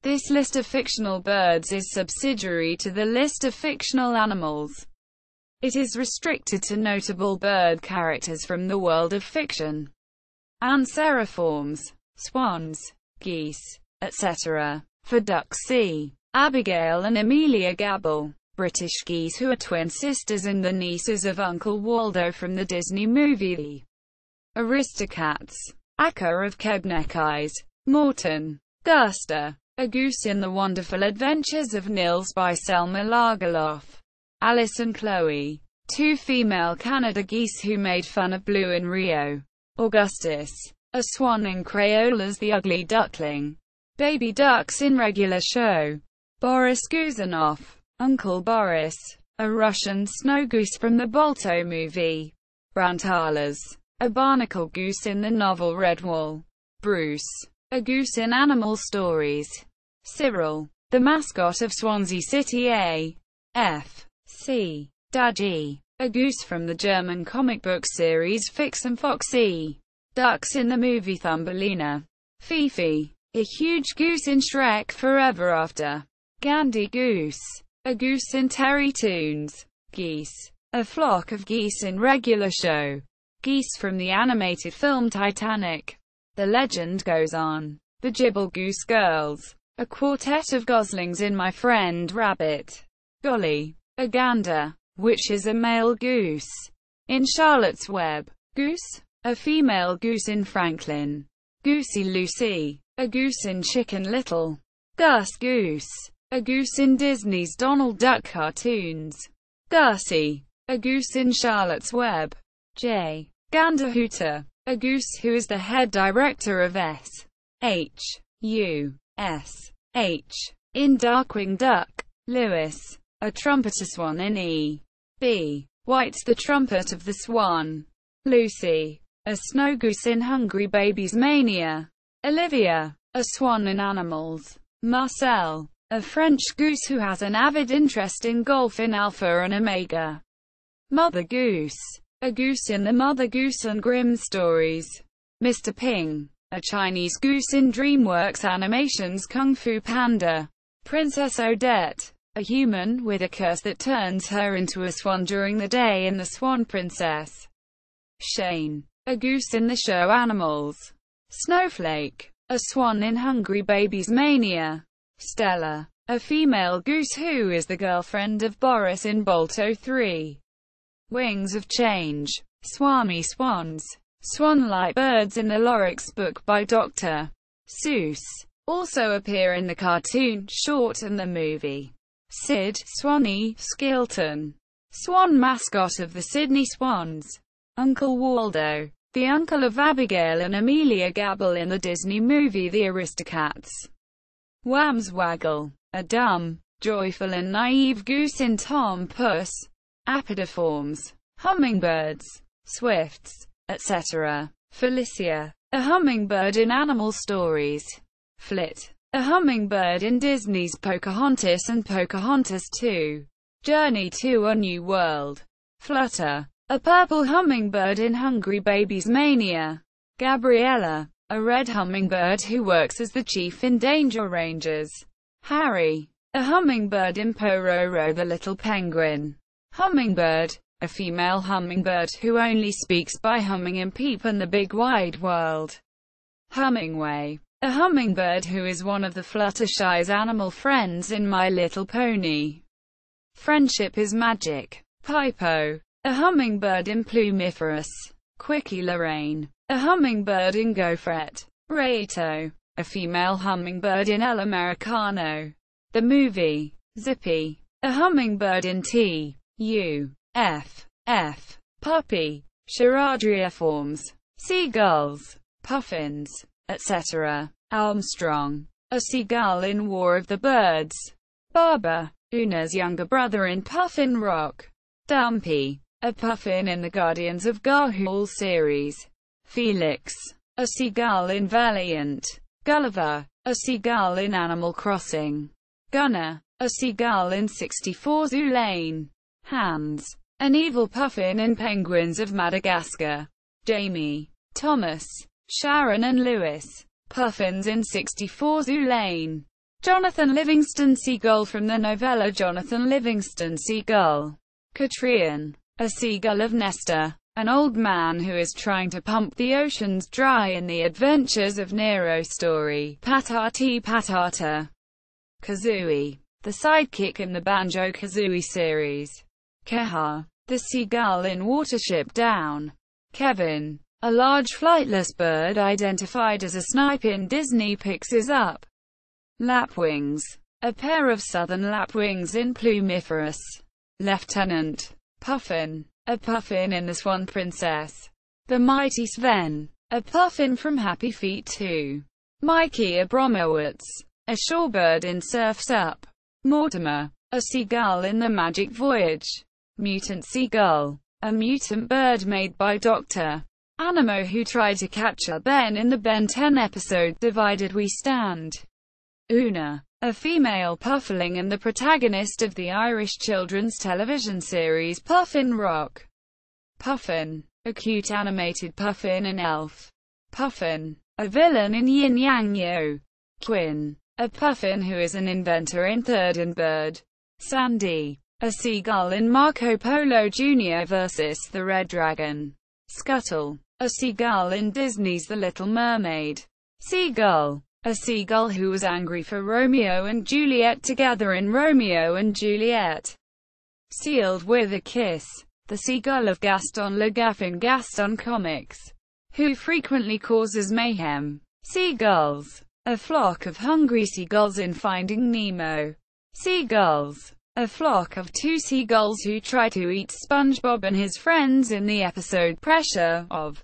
This list of fictional birds is subsidiary to the list of fictional animals. It is restricted to notable bird characters from the world of fiction. Anseriforms, swans, geese, etc. For ducks see Abigail and Amelia Gabble, British geese who are twin sisters and the nieces of Uncle Waldo from the Disney movie The Aristocats. Acker of Kebneck Eyes, Morton, Guster. A Goose in the Wonderful Adventures of Nils by Selma Lagerlöf. Alice and Chloe, two female Canada geese who made fun of Blue in Rio. Augustus, a swan in Crayola's The Ugly Duckling. Baby ducks in regular show. Boris Guzanov, Uncle Boris, a Russian snow goose from the Balto movie. Brantalas, a barnacle goose in the novel Redwall. Bruce, a goose in Animal Stories. Cyril, the mascot of Swansea City A.F.C. Dadgy, a goose from the German comic book series Fix and Foxy. Ducks in the movie Thumbelina. Fifi, a huge goose in Shrek Forever After. Gandy Goose, a goose in Terry Toons. Geese, a flock of geese in regular show. Geese from the animated film Titanic. The legend goes on. The Gibble Goose Girls, a quartet of goslings in My Friend Rabbit. Golly, a gander, which is a male goose, in Charlotte's Web. Goose, a female goose in Franklin. Goosey Lucy, a goose in Chicken Little. Gus Goose, a goose in Disney's Donald Duck cartoons. Gussie, a goose in Charlotte's Web. J. Gander Hooter, a goose who is the head director of S.H.U.S.H. in Darkwing Duck. Lewis, a trumpeter swan in E.B. White's The Trumpet of the Swan. Lucy, a snow goose in Hungry Babies Mania. Olivia, a swan in Animals. Marcel, a French goose who has an avid interest in golf in Alpha and Omega. Mother Goose, a goose in the Mother Goose and Grimm stories. Mr. Ping, a Chinese goose in DreamWorks Animation's Kung Fu Panda. Princess Odette, a human with a curse that turns her into a swan during the day in The Swan Princess. Shane, a goose in the show Animals. Snowflake, a swan in Hungry Babies Mania. Stella, a female goose who is the girlfriend of Boris in Balto 3. Wings of Change, Swami swans, swan-like birds in the Lorax book by Dr. Seuss, also appear in the cartoon, short and the movie. Sid, Swanee, Skilton, swan mascot of the Sydney Swans. Uncle Waldo, the uncle of Abigail and Amelia Gabble in the Disney movie The Aristocats. Wamswaggle, a dumb, joyful and naive goose in Tom Puss. Apidiforms, hummingbirds, swifts, etc. Felicia, a hummingbird in Animal Stories. Flit, a hummingbird in Disney's Pocahontas and Pocahontas 2. Journey to a New World. Flutter, a purple hummingbird in Hungry Babies Mania. Gabriella, a red hummingbird who works as the chief in Danger Rangers. Harry, a hummingbird in Pororo the Little Penguin. Hummingbird, a female hummingbird who only speaks by humming in Peep and the Big Wide World. Hummingway, a hummingbird who is one of the Fluttershy's animal friends in My Little Pony. Friendship is Magic. Pipo, a hummingbird in Plumiferous. Quickie Lorraine, a hummingbird in Gofret. Rato, a female hummingbird in El Americano. The movie. Zippy, a hummingbird in T.U.F.F. Puppy. Charadriiforms, seagulls, puffins, etc. Armstrong, a seagull in War of the Birds. Barber, Una's younger brother in Puffin Rock. Dumpy, a puffin in the Guardians of Ga'Hoole series. Felix, a seagull in Valiant. Gulliver, a seagull in Animal Crossing. Gunner, a seagull in 64 Zoo Lane. Hans, an evil puffin in Penguins of Madagascar. Jamie, Thomas, Sharon and Lewis, puffins in 64 Zoo Lane. Jonathan Livingston Seagull from the novella Jonathan Livingston Seagull. Catrion, a seagull of Nestor, an old man who is trying to pump the oceans dry in the Adventures of Nero story. Patati Patata. Kazooie, the sidekick in the Banjo-Kazooie series. Keha, the seagull in Watership Down. Kevin, a large flightless bird identified as a snipe in Disney Pixar's Up. Lapwings, a pair of southern lapwings in Plumiferous. Lieutenant Puffin, a puffin in The Swan Princess. The Mighty Sven, a puffin from Happy Feet 2. Mikey Abromowitz, a shorebird in Surf's Up. Mortimer, a seagull in The Magic Voyage. Mutant Seagull, a mutant bird made by Dr. Animo who tried to capture Ben in the Ben 10 episode Divided We Stand. Una, a female puffling and the protagonist of the Irish children's television series Puffin Rock. Puffin, a cute animated puffin and elf. Puffin, a villain in Yin Yang Yo. Quinn, a puffin who is an inventor in Third and Bird. Sandy, a seagull in Marco Polo Jr. vs. the Red Dragon. Scuttle, a seagull in Disney's The Little Mermaid. Seagull, a seagull who was angry for Romeo and Juliet together in Romeo and Juliet. Sealed with a Kiss, the seagull of Gaston Le Gaff in Gaston Comics, who frequently causes mayhem. Seagulls, a flock of hungry seagulls in Finding Nemo. Seagulls, a flock of two seagulls who try to eat SpongeBob and his friends in the episode Pressure of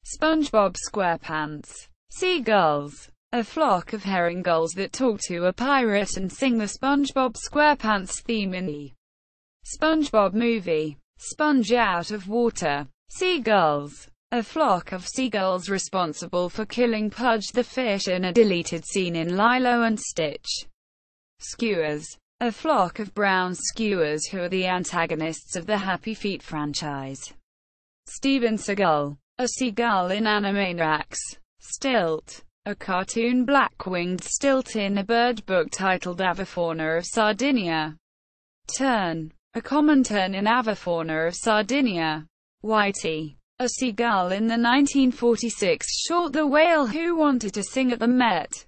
SpongeBob SquarePants. Seagulls, a flock of herring gulls that talk to a pirate and sing the SpongeBob SquarePants theme in the SpongeBob movie, Sponge Out of Water. Seagulls, a flock of seagulls responsible for killing Pudge the fish in a deleted scene in Lilo and Stitch. Skewers, a flock of brown skewers who are the antagonists of the Happy Feet franchise. Steven Seagull, a seagull in Animaniacs. Stilt, a cartoon black-winged stilt in a bird book titled Avifauna of Sardinia. Tern, a common tern in Avifauna of Sardinia. Whitey, a seagull in the 1946 short The Whale Who Wanted to Sing at the Met.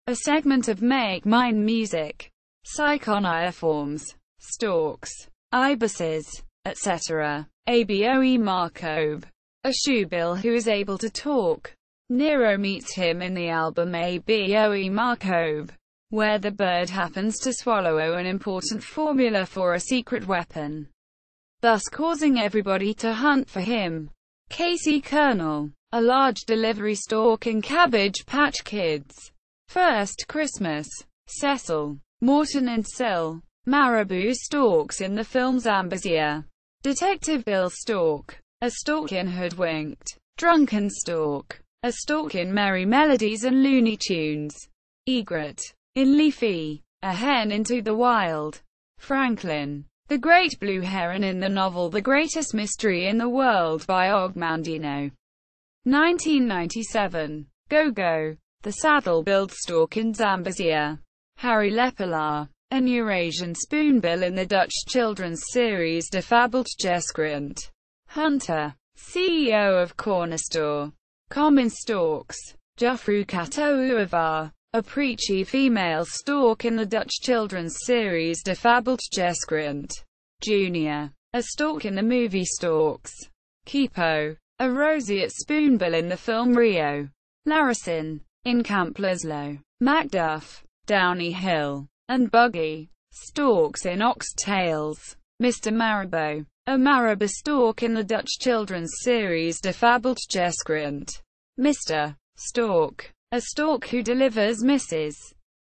A segment of Make Mine Music. Psychoniforms, storks, ibises, etc. Aboe Marcobe, a shoebill who is able to talk. Nero meets him in the album Aboe Marcobe, where the bird happens to swallow an important formula for a secret weapon, thus causing everybody to hunt for him. Casey Colonel, a large delivery stork in Cabbage Patch Kids. First Christmas. Cecil, Morton and Sill, marabou storks in the film Zambazia. Detective Bill Stork, a stork in Hoodwinked. Drunken Stork, a stork in Merry Melodies and Looney Tunes. Egret, in Leafy, a hen into the wild. Franklin, the great blue heron in the novel The Greatest Mystery in the World by Og Mandino. 1997. Go-Go, the saddle-billed stork in Zambazia. Harry Lepelaar, an Eurasian spoonbill in the Dutch children's series De Fabeltjeskrant. Hunter, CEO of Corner Store. Common storks. Juffrouw Katoevar, a preachy female stork in the Dutch children's series De Fabeltjeskrant. Junior, a stork in the movie Storks. Kipo, a roseate spoonbill in the film Rio. Larison, in Camp Laszlo. Macduff, Downey Hill, and Buggy, storks in Ox Tales. Mr. Marabou, a marabou stork in the Dutch children's series De Fabeltjeskrant. Mr. Stork, a stork who delivers Mrs.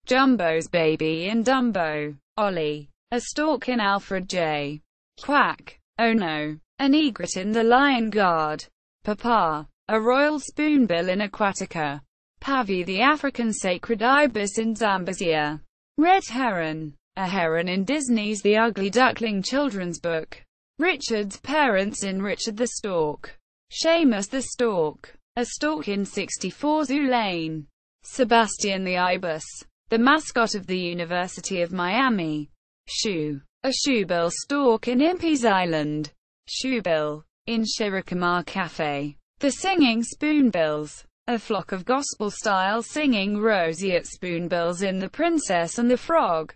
Jumbo's baby in Dumbo. Ollie, a stork in Alfred J. Quack. Oh no, an egret in The Lion Guard. Papa, a royal spoonbill in Aquatica. Pavi, the African sacred ibis in Zambazia. Red Heron, a heron in Disney's The Ugly Duckling children's book. Richard's parents in Richard the Stork. Seamus the Stork, a stork in 64 Zoo Lane. Sebastian the Ibis, the mascot of the University of Miami. Shoe, a shoebill stalk in Impey's Island. Shoebill, in Shirokuma Cafe. The singing spoonbills, a flock of gospel-style singing roseate spoonbills in The Princess and the Frog.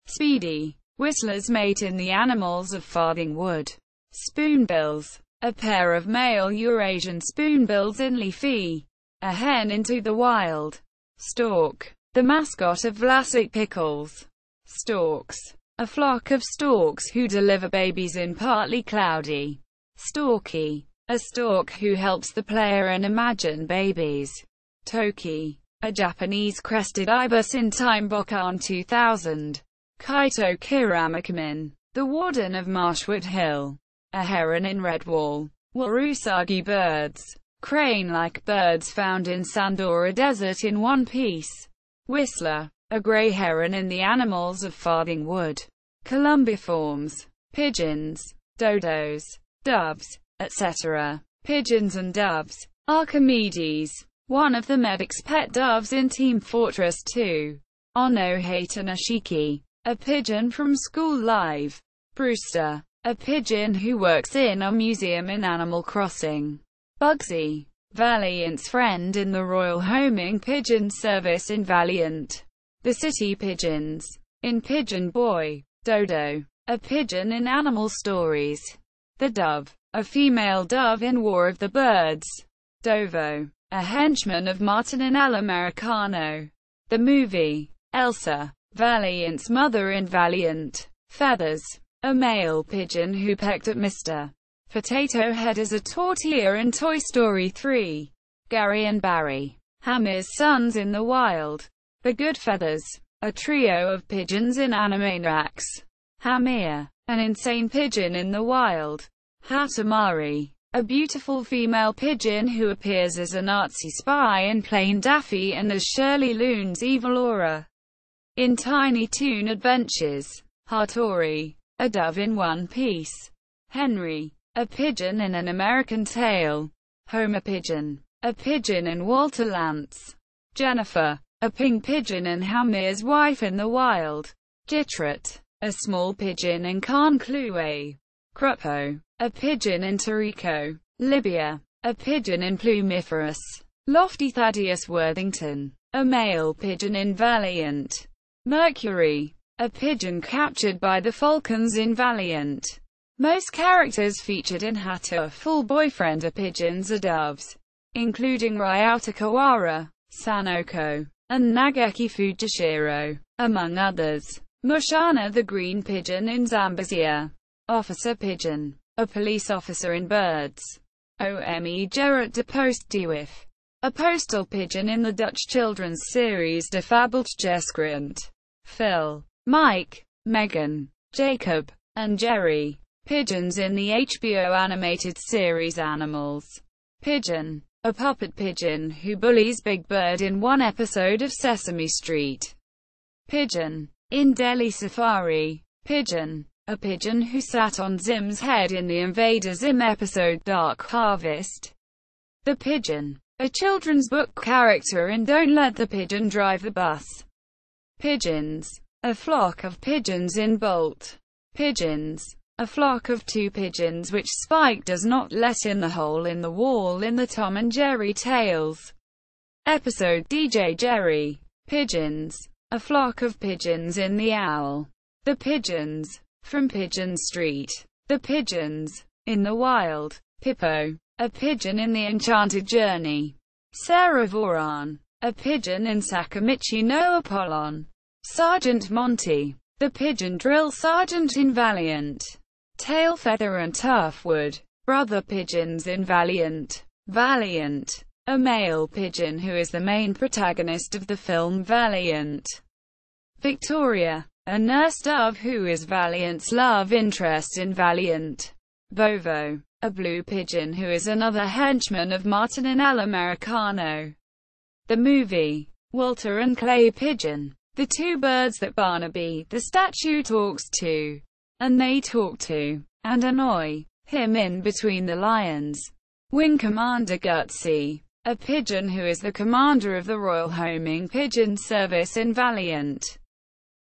Speedy, Whistler's mate in The Animals of Farthing Wood. Spoonbills, a pair of male Eurasian spoonbills in Leafy. A hen into the wild. Stork, the mascot of Vlasic Pickles. Storks, a flock of storks who deliver babies in Partly Cloudy. Storky, a stork who helps the player and imagine babies. Toki, a Japanese crested ibis in Time Bokan 2000. Kaito Kiramikamin, the warden of Marshwood Hill. A heron in Redwall. Warusagi birds, crane-like birds found in Sandora Desert in One Piece. Whistler, a grey heron in The Animals of Farthing Wood. Columbiforms, pigeons, dodos, doves, etc. Pigeons and doves. Archimedes, one of the medic's pet doves in Team Fortress 2. Onohata Nashiki, a pigeon from School Live. Brewster, a pigeon who works in a museum in Animal Crossing. Bugsy, Valiant's friend in the Royal Homing Pigeon Service in Valiant. The City Pigeons, in Pigeon Boy. Dodo, a pigeon in Animal Stories. The Dove, a female dove in War of the Birds. Dovo, a henchman of Martin in El Americano. The Movie. Elsa, Valiant's mother in Valiant. Feathers, a male pigeon who pecked at Mr. Potato Head as a tortilla in Toy Story 3. Gary and Barry, Hamir's sons in the wild. The Good Feathers, a trio of pigeons in Animaniacs. Hamir, an insane pigeon in the wild. Hatamari, a beautiful female pigeon who appears as a Nazi spy in Plain Daffy and as Shirley Loon's evil aura in Tiny Toon Adventures. Hattori, a dove in One Piece. Henry, a pigeon in An American Tale. Homer Pigeon, a pigeon in Walter Lantz. Jennifer, a pink pigeon in Hamir's Wife in the Wild. Jitrat, a small pigeon in Khan Kluwe. Krupo, a pigeon in Toriko. Libya, a pigeon in Plumiferous. Lofty Thaddeus Worthington, a male pigeon in Valiant. Mercury, a pigeon captured by the Falcons in Valiant. Most characters featured in Hato, a full boyfriend, are pigeons or doves, including Ryota Kawara, Sanoko, and Nageki Fujishiro, among others. Mushana, the green pigeon in Zambezia. Officer Pigeon, a police officer in Birds. Ome Gerrit de Postdiwif, a postal pigeon in the Dutch children's series De Fabeltjeskrant. Phil, Mike, Megan, Jacob, and Jerry, pigeons in the HBO animated series Animals. Pigeon, a puppet pigeon who bullies Big Bird in one episode of Sesame Street. Pigeon, in Delhi Safari. Pigeon, a pigeon who sat on Zim's head in the Invader Zim episode Dark Harvest. The Pigeon, a children's book character in Don't Let the Pigeon Drive the Bus. Pigeons, a flock of pigeons in Bolt. Pigeons, a flock of two pigeons which Spike does not let in the hole in the wall in the Tom and Jerry Tales episode DJ Jerry. Pigeons, a flock of pigeons in The Owl. The Pigeons, from Pigeon Street. The Pigeons, in the Wild. Pippo, a pigeon in The Enchanted Journey. Sarah Vaughan, a pigeon in Sakamichi no Apollon. Sergeant Monty, the pigeon drill sergeant in Valiant. Tailfeather and Toughwood, brother pigeons in Valiant. Valiant, a male pigeon who is the main protagonist of the film Valiant. Victoria, a nurse dove who is Valiant's love interest in Valiant. Bovo, a blue pigeon who is another henchman of Martin in El Americano. The Movie. Walter and Clay Pigeon, the two birds that Barnaby the statue talks to, and they talk to, and annoy him in Between the Lions. Wing Commander Gutsy, a pigeon who is the commander of the Royal Homing Pigeon Service in Valiant.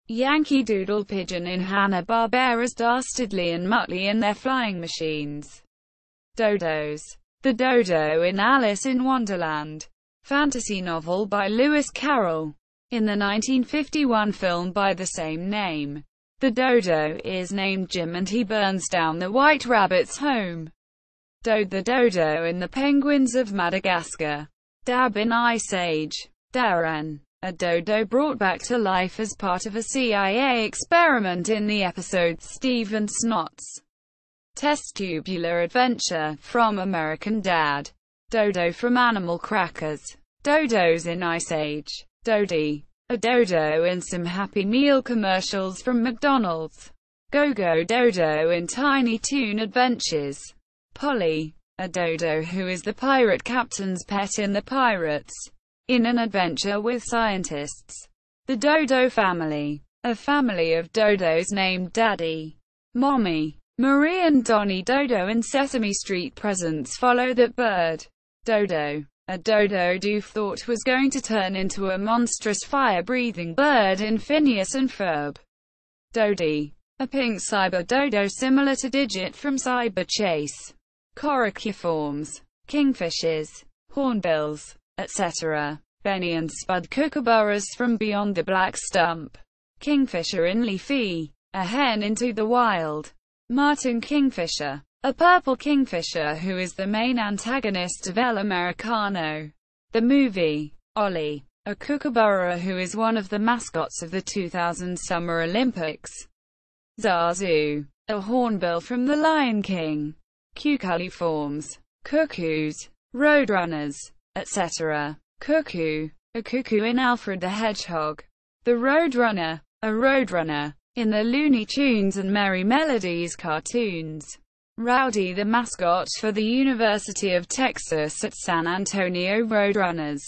Yankee Doodle Pigeon in Hanna-Barbera's Dastardly and Muttley and Their Flying Machines. Dodos. The Dodo in Alice in Wonderland. Fantasy novel by Lewis Carroll. In the 1951 film by the same name, the Dodo is named Jim and he burns down the White Rabbit's home. Dode the Dodo in The Penguins of Madagascar. Dab in Ice Age. Darren. A dodo brought back to life as part of a CIA experiment in the episode Steve and Snot's Testubular Adventure, from American Dad. Dodo from Animal Crackers. Dodos in Ice Age. Dodie. A dodo in some Happy Meal commercials from McDonald's. Go-Go Dodo in Tiny Toon Adventures. Polly. A dodo who is the pirate captain's pet in The Pirates, in an Adventure with Scientists. The Dodo Family. A family of dodos named Daddy, Mommy, Marie and Donnie Dodo in Sesame Street Presents Follow That Bird. Dodo. A dodo Doof thought was going to turn into a monstrous fire-breathing bird in Phineas and Ferb. Dodie. A pink cyber dodo similar to Digit from Cyber Chase. Coraciforms. Kingfishers. Hornbills, etc. Benny and Spud Kookaburras from Beyond the Black Stump. Kingfisher in Leafy. A hen into the wild. Martin Kingfisher. A purple kingfisher who is the main antagonist of El Americano, the movie. Ollie. A kookaburra who is one of the mascots of the 2000 Summer Olympics. Zazu. A hornbill from The Lion King. Cuculliforms. Cuckoos. Roadrunners, etc. Cuckoo. A cuckoo in Alfred the Hedgehog. The Roadrunner. A roadrunner in the Looney Tunes and Merry Melodies cartoons. Rowdy, the mascot for the University of Texas at San Antonio Roadrunners.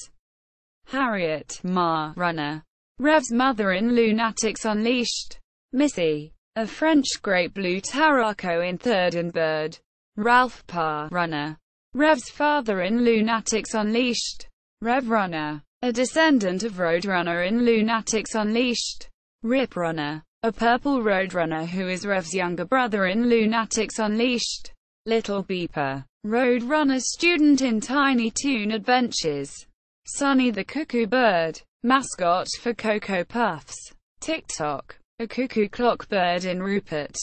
Harriet, Ma Runner. Rev's mother in Lunatics Unleashed. Missy. A French great blue taraco in Third and Bird. Ralph Pa Runner. Rev's father in Lunatics Unleashed. Rev Runner. A descendant of Roadrunner in Lunatics Unleashed. Rip Runner. A purple roadrunner who is Rev's younger brother in Lunatics Unleashed. Little Beeper. Roadrunner student in Tiny Toon Adventures. Sonny the Cuckoo Bird. Mascot for Cocoa Puffs. TikTok. A cuckoo clock bird in Rupert.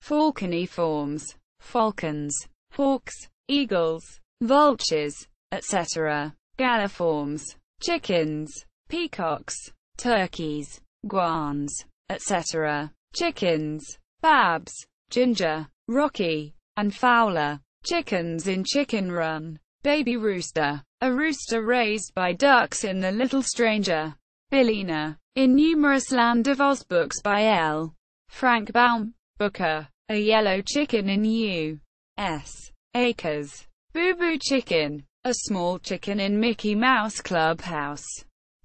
Falconiforms. Falcons. Hawks. Eagles. Vultures, etc. Galliforms. Chickens. Peacocks. Turkeys. Guans, etc. Chickens. Babs. Ginger. Rocky. And Fowler. Chickens in Chicken Run. Baby Rooster. A rooster raised by ducks in The Little Stranger. Billina. In numerous Land of Oz books by L. Frank Baum. Booker. A yellow chicken in U.S. Acres. Boo Boo Chicken. A small chicken in Mickey Mouse Clubhouse.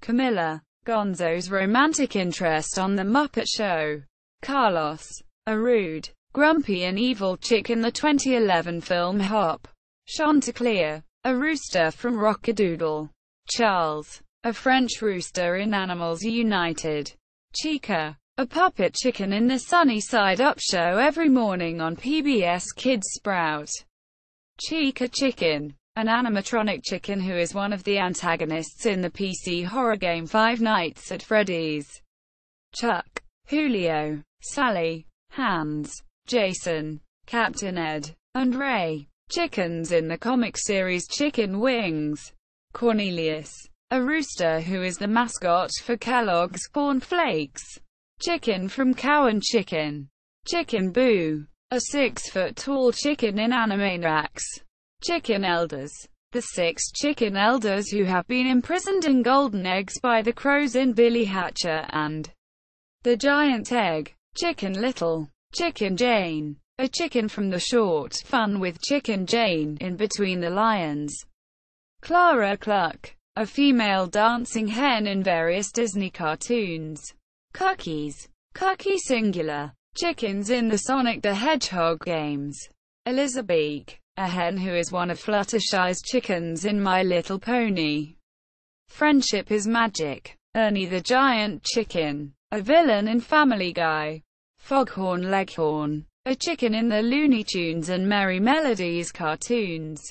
Camilla. Gonzo's romantic interest on The Muppet Show. Carlos. A rude, grumpy and evil chick in the 2011 film Hop. Chanticleer. A rooster from Rockadoodle. Charles. A French rooster in Animals United. Chica. A puppet chicken in the Sunny Side Up show every morning on PBS Kids Sprout. Chica Chicken. An animatronic chicken who is one of the antagonists in the PC horror game Five Nights at Freddy's. Chuck. Julio. Sally. Hans. Jason. Captain Ed. And Ray. Chickens in the comic series Chicken Wings. Cornelius. A rooster who is the mascot for Kellogg's Corn Flakes. Chicken from Cow and Chicken. Chicken Boo. A 6-foot-tall chicken in Animaniacs. Chicken Elders. The 6 chicken elders who have been imprisoned in golden eggs by the crows in Billy Hatcher and the Giant Egg. Chicken Little. Chicken Jane. A chicken from the short Fun with Chicken Jane in Between the Lions. Clara Cluck. A female dancing hen in various Disney cartoons. Cookies. Cookie singular. Chickens in the Sonic the Hedgehog games. Elizabeth. a hen who is one of Fluttershy's chickens in My Little Pony. Friendship is magic. Ernie the giant chicken, a villain in Family Guy. Foghorn Leghorn, a chicken in the Looney Tunes and Merry Melodies cartoons.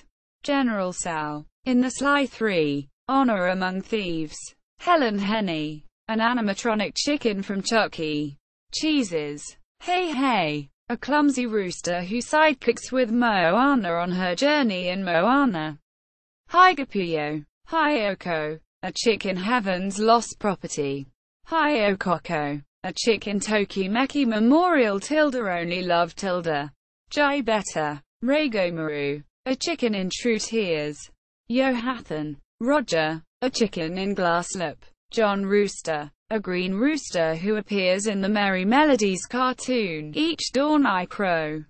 General Sal, in The Sly Three, Honor Among Thieves. Helen Henny, an animatronic chicken from Chucky. Cheeses. Hey Hey, a clumsy rooster who sidekicks with Moana on her journey in Moana. Higapio, Hyoko, a chick in Heaven's Lost Property. Hyokoko, a chick in Tokimeki Memorial Only Love Jai Beta, Reigomaru, a chicken in True Tears. Yohathan, Roger, a chicken in Glasslip. John Rooster, a green rooster who appears in the Merry Melodies cartoon, Each Dawn I Crow.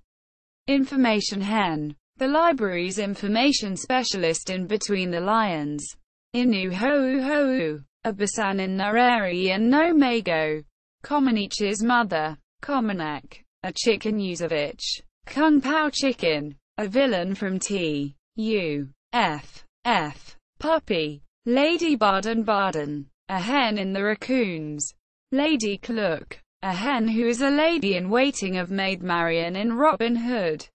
Information Hen, the library's information specialist in Between the Lions. Inu Hou Hou, a Basan in Nareri and no Mago. Komanich's mother, Komanek, a chicken Yuzovich. Kung Pao Chicken, a villain from T.U.F.F. Puppy. Lady Baden-Baden, a hen in The Raccoons. Lady Cluck, a hen who is a lady-in-waiting of Maid Marian in Robin Hood.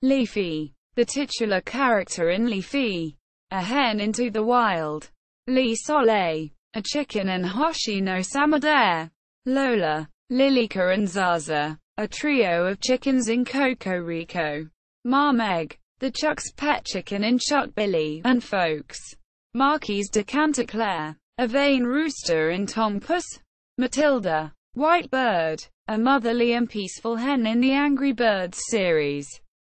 Leafy, the titular character in Leafy, a hen into the wild. Lee Soleil, a chicken in Hoshi no Samadare. Lola, Lilika and Zaza, a trio of chickens in Cocorico. Marmeg, the Chuck's pet chicken in Chuck Billy and Folks. Marquise de Cantaclair, a vain rooster in Tom Puss. Matilda, White Bird, a motherly and peaceful hen in the Angry Birds series.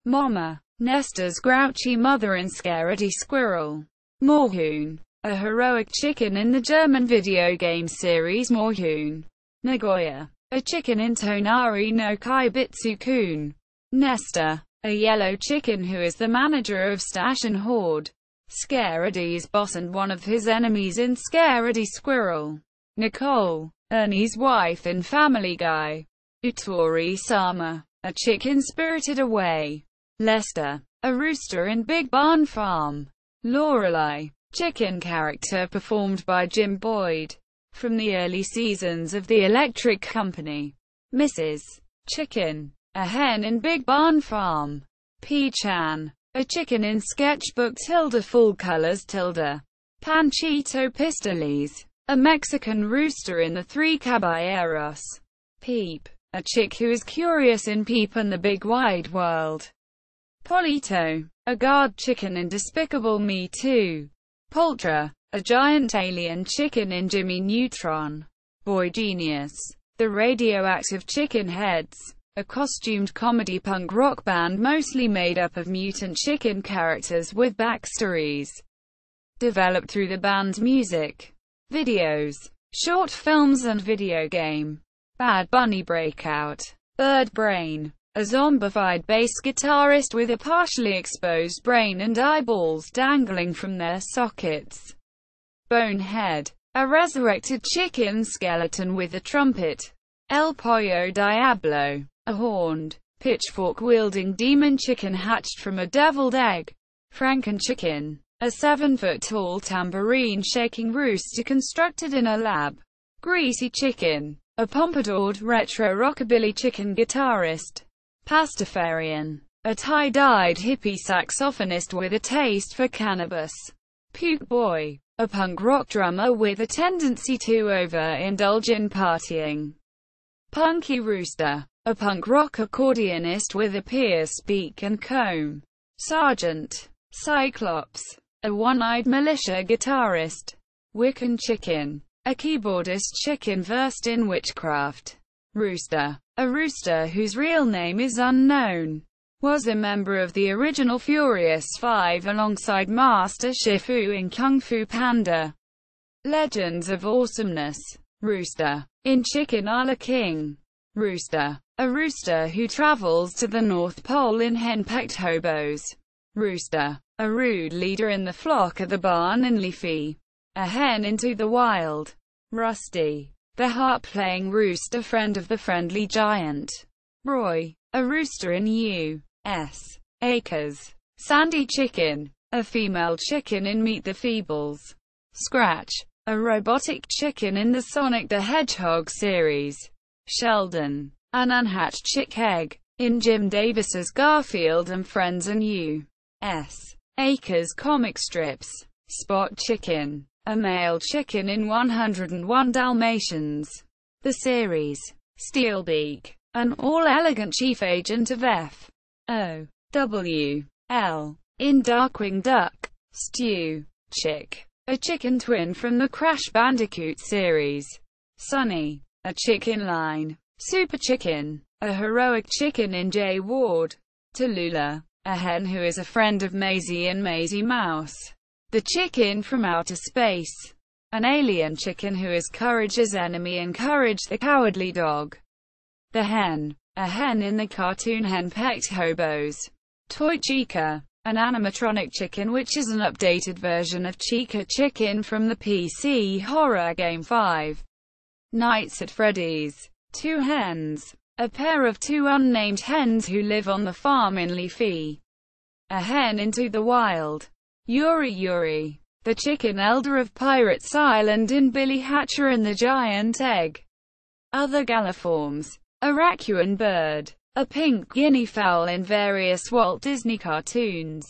Mama, Nesta's grouchy mother in Scaredy Squirrel. Morhoon, a heroic chicken in the German video game series Morhoon. Nagoya, a chicken in Tonari no Kaibitsu-kun. Nesta, a yellow chicken who is the manager of Stash and Hoard. Scaredy's boss and one of his enemies in Scaredy Squirrel. Nicole, Ernie's wife in Family Guy. Utori-sama, a chicken Spirited Away. Lester, a rooster in Big Barn Farm. Lorelei, chicken character performed by Jim Boyd. From the early seasons of The Electric Company. Mrs. Chicken, a hen in Big Barn Farm. P-chan, a chicken in Sketchbook Full Colors Panchito Pistoles, a Mexican rooster in The Three Caballeros. Peep, a chick who is curious in Peep and the Big Wide World. Polito, a guard chicken in Despicable Me 2. Poltra, a giant alien chicken in Jimmy Neutron. Boy Genius, the radioactive chicken heads, a costumed comedy punk rock band mostly made up of mutant chicken characters with backstories developed through the band's music, videos, short films and video game. Bad Bunny Breakout, Bird Brain, a zombified bass guitarist with a partially exposed brain and eyeballs dangling from their sockets. Bonehead, a resurrected chicken skeleton with a trumpet. El Pollo Diablo, a horned, pitchfork-wielding demon chicken hatched from a deviled egg. Franken-chicken, a 7-foot-tall tambourine-shaking rooster constructed in a lab. Greasy Chicken, a pompadoured retro rockabilly chicken guitarist. Pastafarian, a tie-dyed hippie saxophonist with a taste for cannabis. Puke Boy, a punk rock drummer with a tendency to overindulge in partying. Punky Rooster, a punk rock accordionist with a pierced beak and comb. Sergeant Cyclops, a one-eyed militia guitarist. Wiccan Chicken, a keyboardist chicken versed in witchcraft. Rooster, a rooster whose real name is unknown, was a member of the original Furious Five alongside Master Shifu in Kung Fu Panda. Legends of Awesomeness. Rooster, in Chicken a la King. Rooster, a rooster who travels to the North Pole in henpecked hobos. Rooster, a rude leader in the flock at the barn in Leafy. A hen into the wild. Rusty, the harp-playing rooster friend of the friendly giant. Roy, a rooster in U.S. Acres. Sandy Chicken, a female chicken in Meet the Feebles. Scratch, a robotic chicken in the Sonic the Hedgehog series. Sheldon, an unhatched chick egg, in Jim Davis's Garfield and Friends and U.S. Acres comic strips. Spot Chicken, a male chicken in 101 Dalmatians. The series. Steelbeak, an all-elegant chief agent of F.O.W.L. in Darkwing Duck. Stew, Chick, a chicken twin from the Crash Bandicoot series. Sunny, a chicken line. Super Chicken, a heroic chicken in J. Ward. Tallulah, a hen who is a friend of Maisie and Maisie Mouse. The chicken from outer space. An alien chicken who is Courage's enemy and Courage the Cowardly Dog. The Hen, a hen in the cartoon Henpecked Hobos. Toy Chica, an animatronic chicken which is an updated version of Chica Chicken from the PC horror game 5 Nights at Freddy's. Two hens, a pair of two unnamed hens who live on the farm in Leafy. A hen into the wild. Yuri Yuri, the chicken elder of Pirates Island in Billy Hatcher and the Giant Egg. Other galliforms. A raccoon bird, a pink guinea fowl in various Walt Disney cartoons.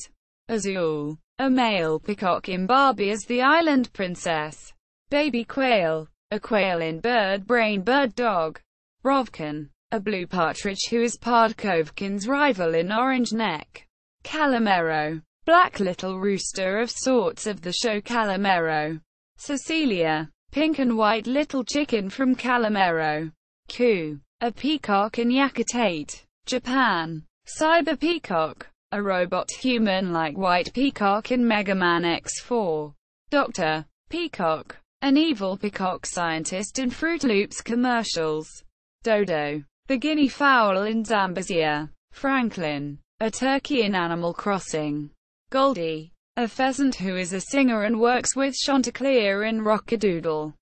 Azul, a male peacock in Barbie as the Island Princess. Baby quail, a quail in Bird Brain Bird Dog. Rovkin, a blue partridge who is Podkovkin's rival in Orange Neck. Calamero, black little rooster of sorts of the show Calamero. Cecilia, pink and white little chicken from Calamero. Ku, a peacock in Yakutate, Japan. Cyber Peacock, a robot human-like white peacock in Mega Man X4. Dr. Peacock, an evil peacock scientist in Fruit Loops commercials. Dodo, the guinea fowl in Zambezia. Franklin, a turkey in Animal Crossing. Goldie, a pheasant who is a singer and works with Chanticleer in Rockadoodle.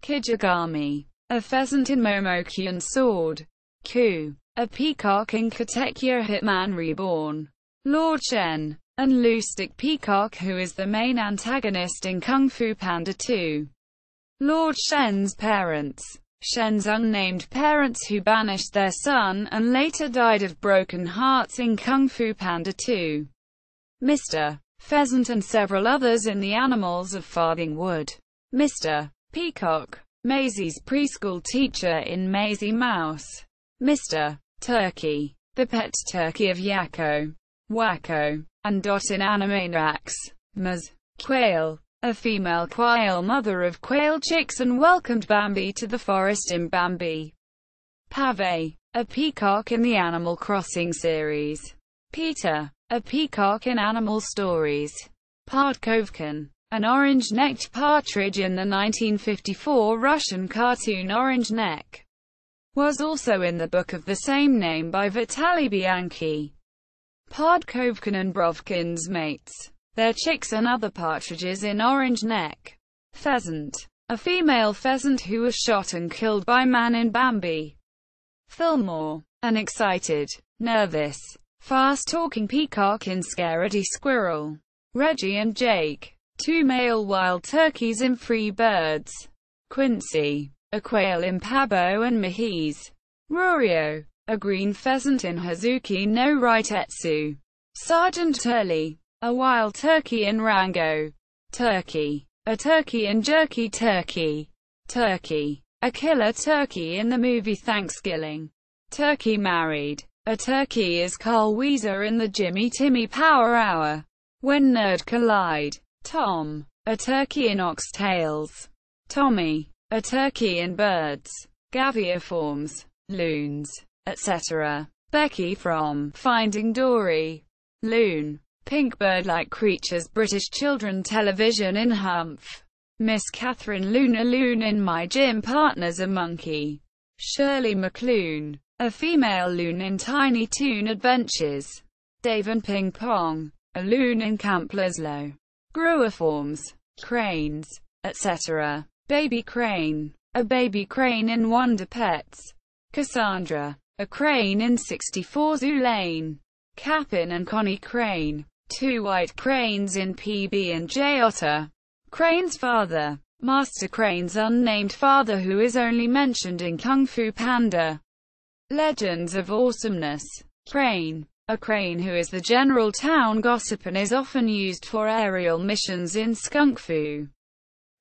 Kijigami, a pheasant in Momokyun Sword. Ku, a peacock in Katekyo Hitman Reborn. Lord Shen, an Lustig peacock who is the main antagonist in Kung Fu Panda 2. Lord Shen's parents. Shen's unnamed parents who banished their son and later died of broken hearts in Kung Fu Panda 2. Mr. Pheasant and several others in The Animals of Farthing Wood. Mr. Peacock, Maisie's preschool teacher in Maisie Mouse. Mr. Turkey, the pet turkey of Yakko, Wacko, and Dot in Animaniacs. Ms. Quail, a female quail mother of quail chicks and welcomed Bambi to the forest in Bambi. Pave, a peacock in the Animal Crossing series. Peter, a peacock in Animal Stories. Podkovkin, an orange-necked partridge in the 1954 Russian cartoon Orange Neck. Was also in the book of the same name by Vitaly Bianchi. Podkovkin and Brovkin's mates. Their chicks and other partridges in Orange Neck. Pheasant, a female pheasant who was shot and killed by man in Bambi. Fillmore, an excited, nervous, fast-talking peacock in Scaredy Squirrel. Reggie and Jake, two male wild turkeys in Free Birds. Quincy, a quail in Pabo and Mahiz. Rurio, a green pheasant in Hazuki no Raitetsu. Sergeant Turley, a wild turkey in Rango. Turkey, a turkey in Jerky Turkey. Turkey, a killer turkey in the movie Thanksgiving. Turkey married. A turkey is Carl Weezer in the Jimmy Timmy Power Hour. When Nerd Collide. Tom, a turkey in Oxtails. Tommy, a turkey in Birds. Gaviiforms, loons, etc. Becky from Finding Dory. Loon, pink bird-like creatures British children television in Humph. Miss Catherine Luna Loon in My Gym Partner's a Monkey. Shirley MacLoon, a female loon in Tiny Toon Adventures. Dave and Ping Pong, a loon in Camp Leslo. Gruiforms, cranes, etc. Baby Crane, a baby crane in Wonder Pets. Cassandra, a crane in 64 Zoo Lane. Capin and Connie Crane, 2 white cranes in PB&J Otter. Crane's father. Master Crane's unnamed father, who is only mentioned in Kung Fu Panda. Legends of Awesomeness. Crane. A crane who is the general town gossip and is often used for aerial missions in Skunk Fu.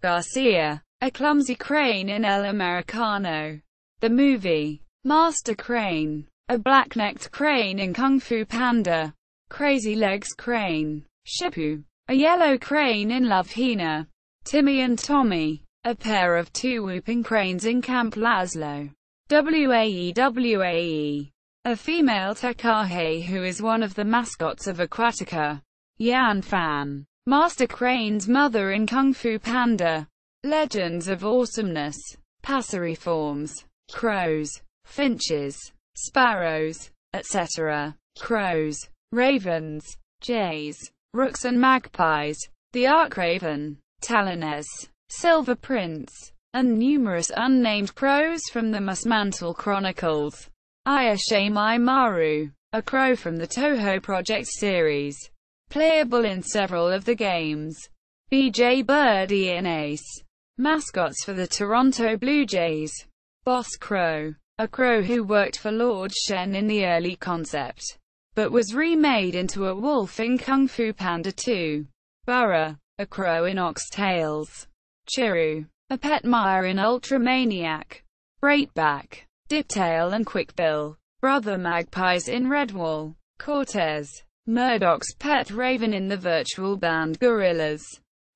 Garcia. A clumsy crane in El Americano. The movie. Master Crane. A black-necked crane in Kung Fu Panda. Crazy Legs Crane. Shippu. A yellow crane in Love Hina. Timmy and Tommy. A pair of 2 whooping cranes in Camp Lazlo. Wae. A female Takahe who is one of the mascots of Aquatica. Yan Fan. Master Crane's mother in Kung Fu Panda. Legends of Awesomeness. Passeriforms. Crows. Finches. Sparrows. Etc. Crows. Ravens. Jays. Rooks and magpies. The Ark Raven. Taloness. Silver Prince. And numerous unnamed crows from the Musmantle Chronicles. Ayashimai Maru. A crow from the Toho Project series. Playable in several of the games. BJ Birdie and Ace. Mascots for the Toronto Blue Jays. Boss Crow. A crow who worked for Lord Shen in the early concept, but was remade into a wolf in Kung Fu Panda 2. Burra. A crow in Ox Tales. Chiru. A pet mire in Ultramaniac. Breakback. Diptail and Quickbill. Brother magpies in Redwall. Cortez. Murdoch's pet raven in the virtual band Gorillaz.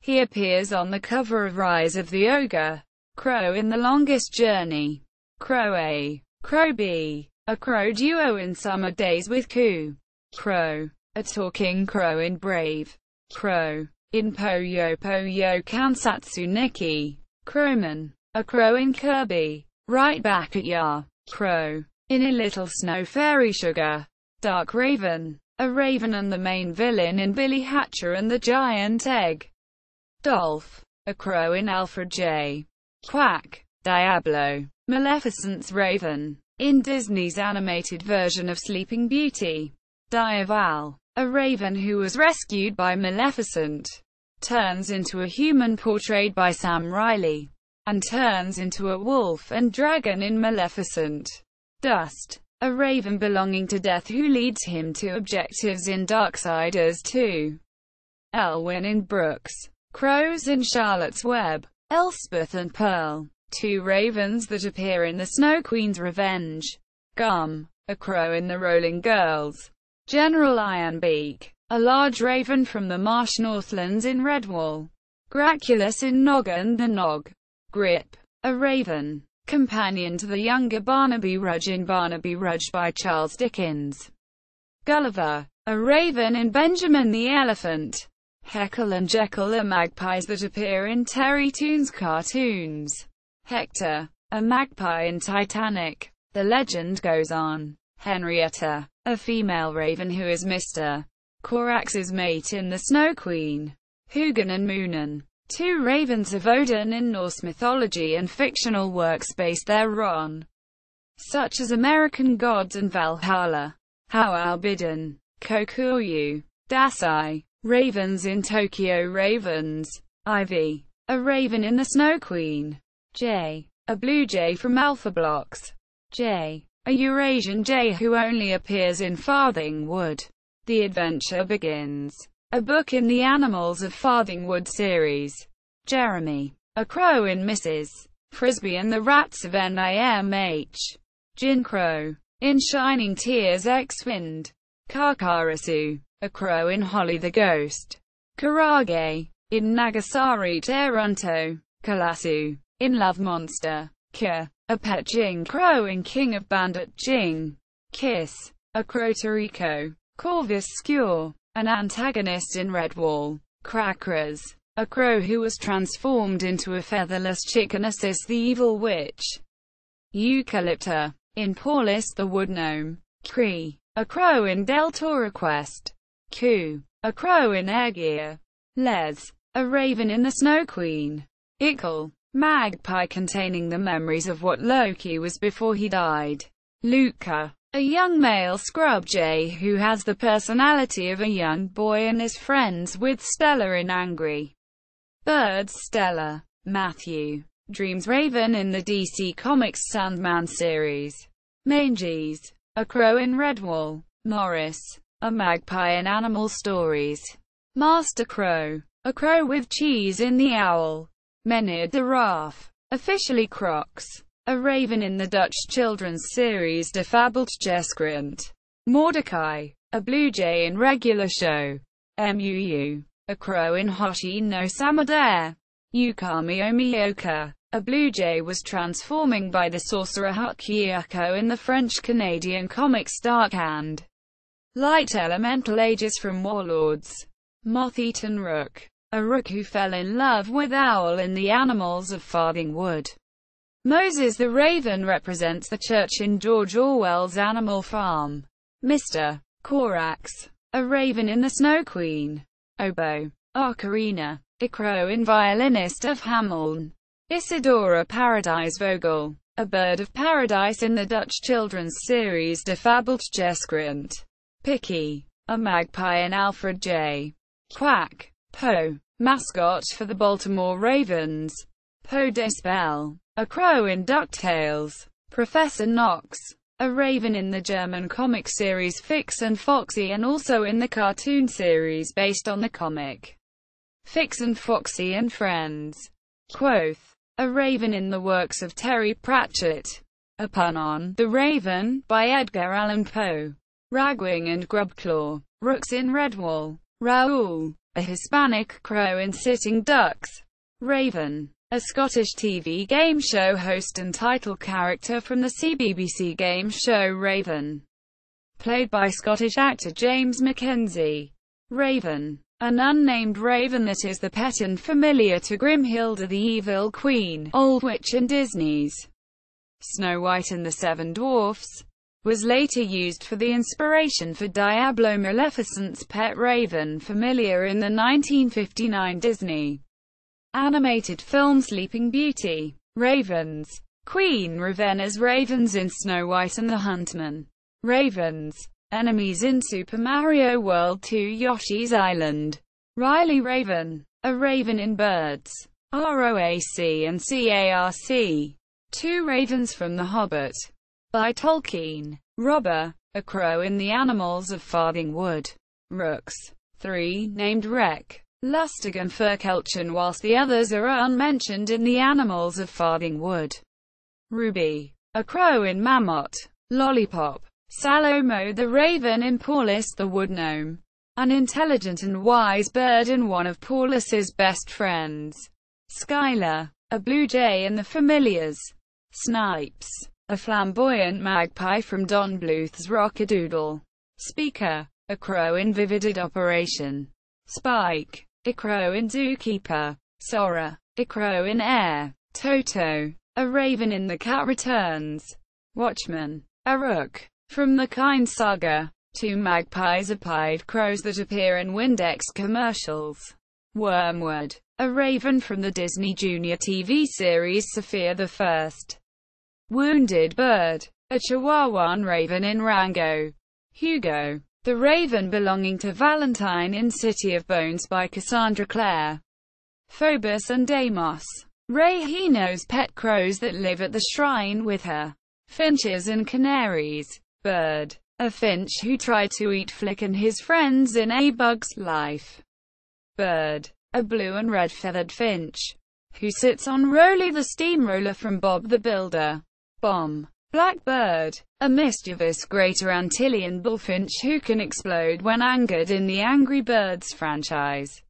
He appears on the cover of Rise of the Ogre. Crow in The Longest Journey. Crow A. Crow B. A crow duo in Summer Days with Ku. Crow. A talking crow in Brave. Crow. In Puyo Puyo Kansatsu Nikki. Crowman. A crow in Kirby. Right Back at Ya. Crow. In A Little Snow Fairy Sugar. Dark Raven. A raven and the main villain in Billy Hatcher and the Giant Egg. Dolph. A crow in Alfred J. Quack. Diablo. Maleficent's raven. In Disney's animated version of Sleeping Beauty. Diaval. A raven who was rescued by Maleficent. Turns into a human portrayed by Sam Riley. And turns into a wolf and dragon in Maleficent. Dust. A raven belonging to Death who leads him to objectives in Darksiders 2. Elwyn in Brooks. Crows in Charlotte's Web. Elspeth and Pearl. 2 ravens that appear in the Snow Queen's Revenge. Gum. A crow in The Rolling Girls. General Ironbeak. A large raven from the Marsh Northlands in Redwall. Graculus in Nog and the Nog. Grip. A raven. Companion to the younger Barnaby Rudge in Barnaby Rudge by Charles Dickens. Gulliver. A raven in Benjamin the Elephant. Heckle and Jekyll are magpies that appear in Terry Toons cartoons. Hector. A magpie in Titanic. The legend goes on. Henrietta. A female raven who is Mr. Corax's mate in The Snow Queen. Hugin and Moonin. 2 ravens of Odin in Norse mythology and fictional works based thereon, such as American Gods and Valhalla. Howlbidden. Kokuryu. Dasai. Ravens in Tokyo Ravens. Ivy. A raven in The Snow Queen. Jay. A blue jay from Alpha Blocks. Jay. A Eurasian jay who only appears in Farthingwood. The Adventure Begins. A book in the Animals of Farthingwood series. Jeremy. A crow in Mrs. Frisbee and the Rats of NIMH. Jin Crow. In Shining Tears X-Wind. Kakarasu. A crow in Holly the Ghost. Karage. In Nagasari Terunto. Kalasu. In Love Monster. Kya. A pet Jing crow in King of Bandit Jing. Kiss. A crow Toriko. Corvus Skewer. An antagonist in Redwall. Crackers. A crow who was transformed into a featherless chicken. Assis the Evil Witch. Eucalypta. In Paulus the Wood Gnome. Cree. A crow in Del Toro Quest. Ku. A crow in Aegir. Les. A raven in The Snow Queen. Ickle. Magpie containing the memories of what Loki was before he died. Luca. A young male scrub jay who has the personality of a young boy and is friends with Stella in Angry Birds. Stella. Matthew. Dreams Raven in the DC Comics Sandman series. Mangies. A crow in Redwall. Morris. A magpie in Animal Stories. Master Crow. A crow with cheese in The Owl. Menid the Raaf. Officially Crocs. A raven in the Dutch children's series De Fabeltjeskrant. Mordecai. A blue jay in Regular Show. Muu. A crow in Hoshi no Samadare. Yukami Omioka. A blue jay was transforming by the sorcerer Hukyuko in the French-Canadian comics Dark and Light Elemental Ages from Warlords. Moth-eaten rook. A rook who fell in love with Owl in The Animals of Farthing Wood. Moses the Raven represents the church in George Orwell's Animal Farm. Mr. Corax. A raven in The Snow Queen. Oboe. Ocarina. A crow in Violinist of Hameln. Isadora Paradise Vogel. A bird of paradise in the Dutch children's series De Fabeltjeskrant. Picky. A magpie in Alfred J. Quack. Poe. Mascot for the Baltimore Ravens. Poe Dispel. A crow in DuckTales. Professor Knox. A raven in the German comic series Fix and Foxy and also in the cartoon series based on the comic Fix and Foxy and Friends. Quoth. A raven in the works of Terry Pratchett. A pun on The Raven, by Edgar Allan Poe. Ragwing and Grubclaw. Rooks in Redwall. Raoul. A Hispanic crow in Sitting Ducks. Raven. A Scottish TV game show host and title character from the CBBC game show Raven. Played by Scottish actor James Mackenzie. Raven. An unnamed raven that is the pet and familiar to Grimhilda the Evil Queen, Old Witch in Disney's Snow White and the Seven Dwarfs, was later used for the inspiration for Diablo Maleficent's pet raven familiar in the 1959 Disney animated film Sleeping Beauty. Ravens. Queen Ravenna's ravens in Snow White and the Huntsman. Ravens. Enemies in Super Mario World 2 Yoshi's Island. Riley Raven. A raven in Birds. ROAC and CARC. Two ravens from The Hobbit. By Tolkien. Robber. A crow in The Animals of Farthing Wood. Rooks. 3, named Rek, Lustig and Furkelchen, whilst the others are unmentioned in The Animals of Farthing Wood. Ruby. A crow in Mammoth. Lollipop. Salomo the raven in Paulus the wood gnome. An intelligent and wise bird and one of Paulus's best friends. Skylar. A blue jay in The Familiars. Snipes. A flamboyant magpie from Don Bluth's Rockadoodle. Speaker. A crow in Vivided Operation. Spike. A crow in Zookeeper. Sora. A crow in Air. Toto. A raven in The Cat Returns. Watchman. A rook. From the Kind Saga. Two magpies are pied crows that appear in Windex commercials. Wormwood. A raven from the Disney Junior TV series Sophia the First. Wounded bird. A Chihuahuan raven in Rango. Hugo. The raven belonging to Valentine in City of Bones by Cassandra Clare. Phobos and Deimos. Ray Hino's pet crows that live at the shrine with her. Finches and canaries. Bird. A finch who tried to eat Flick and his friends in A Bug's Life. Bird. A blue and red feathered finch who sits on Rolly the steamroller from Bob the Builder. Bomb. Blackbird. A mischievous Greater Antillean bullfinch who can explode when angered in the Angry Birds franchise.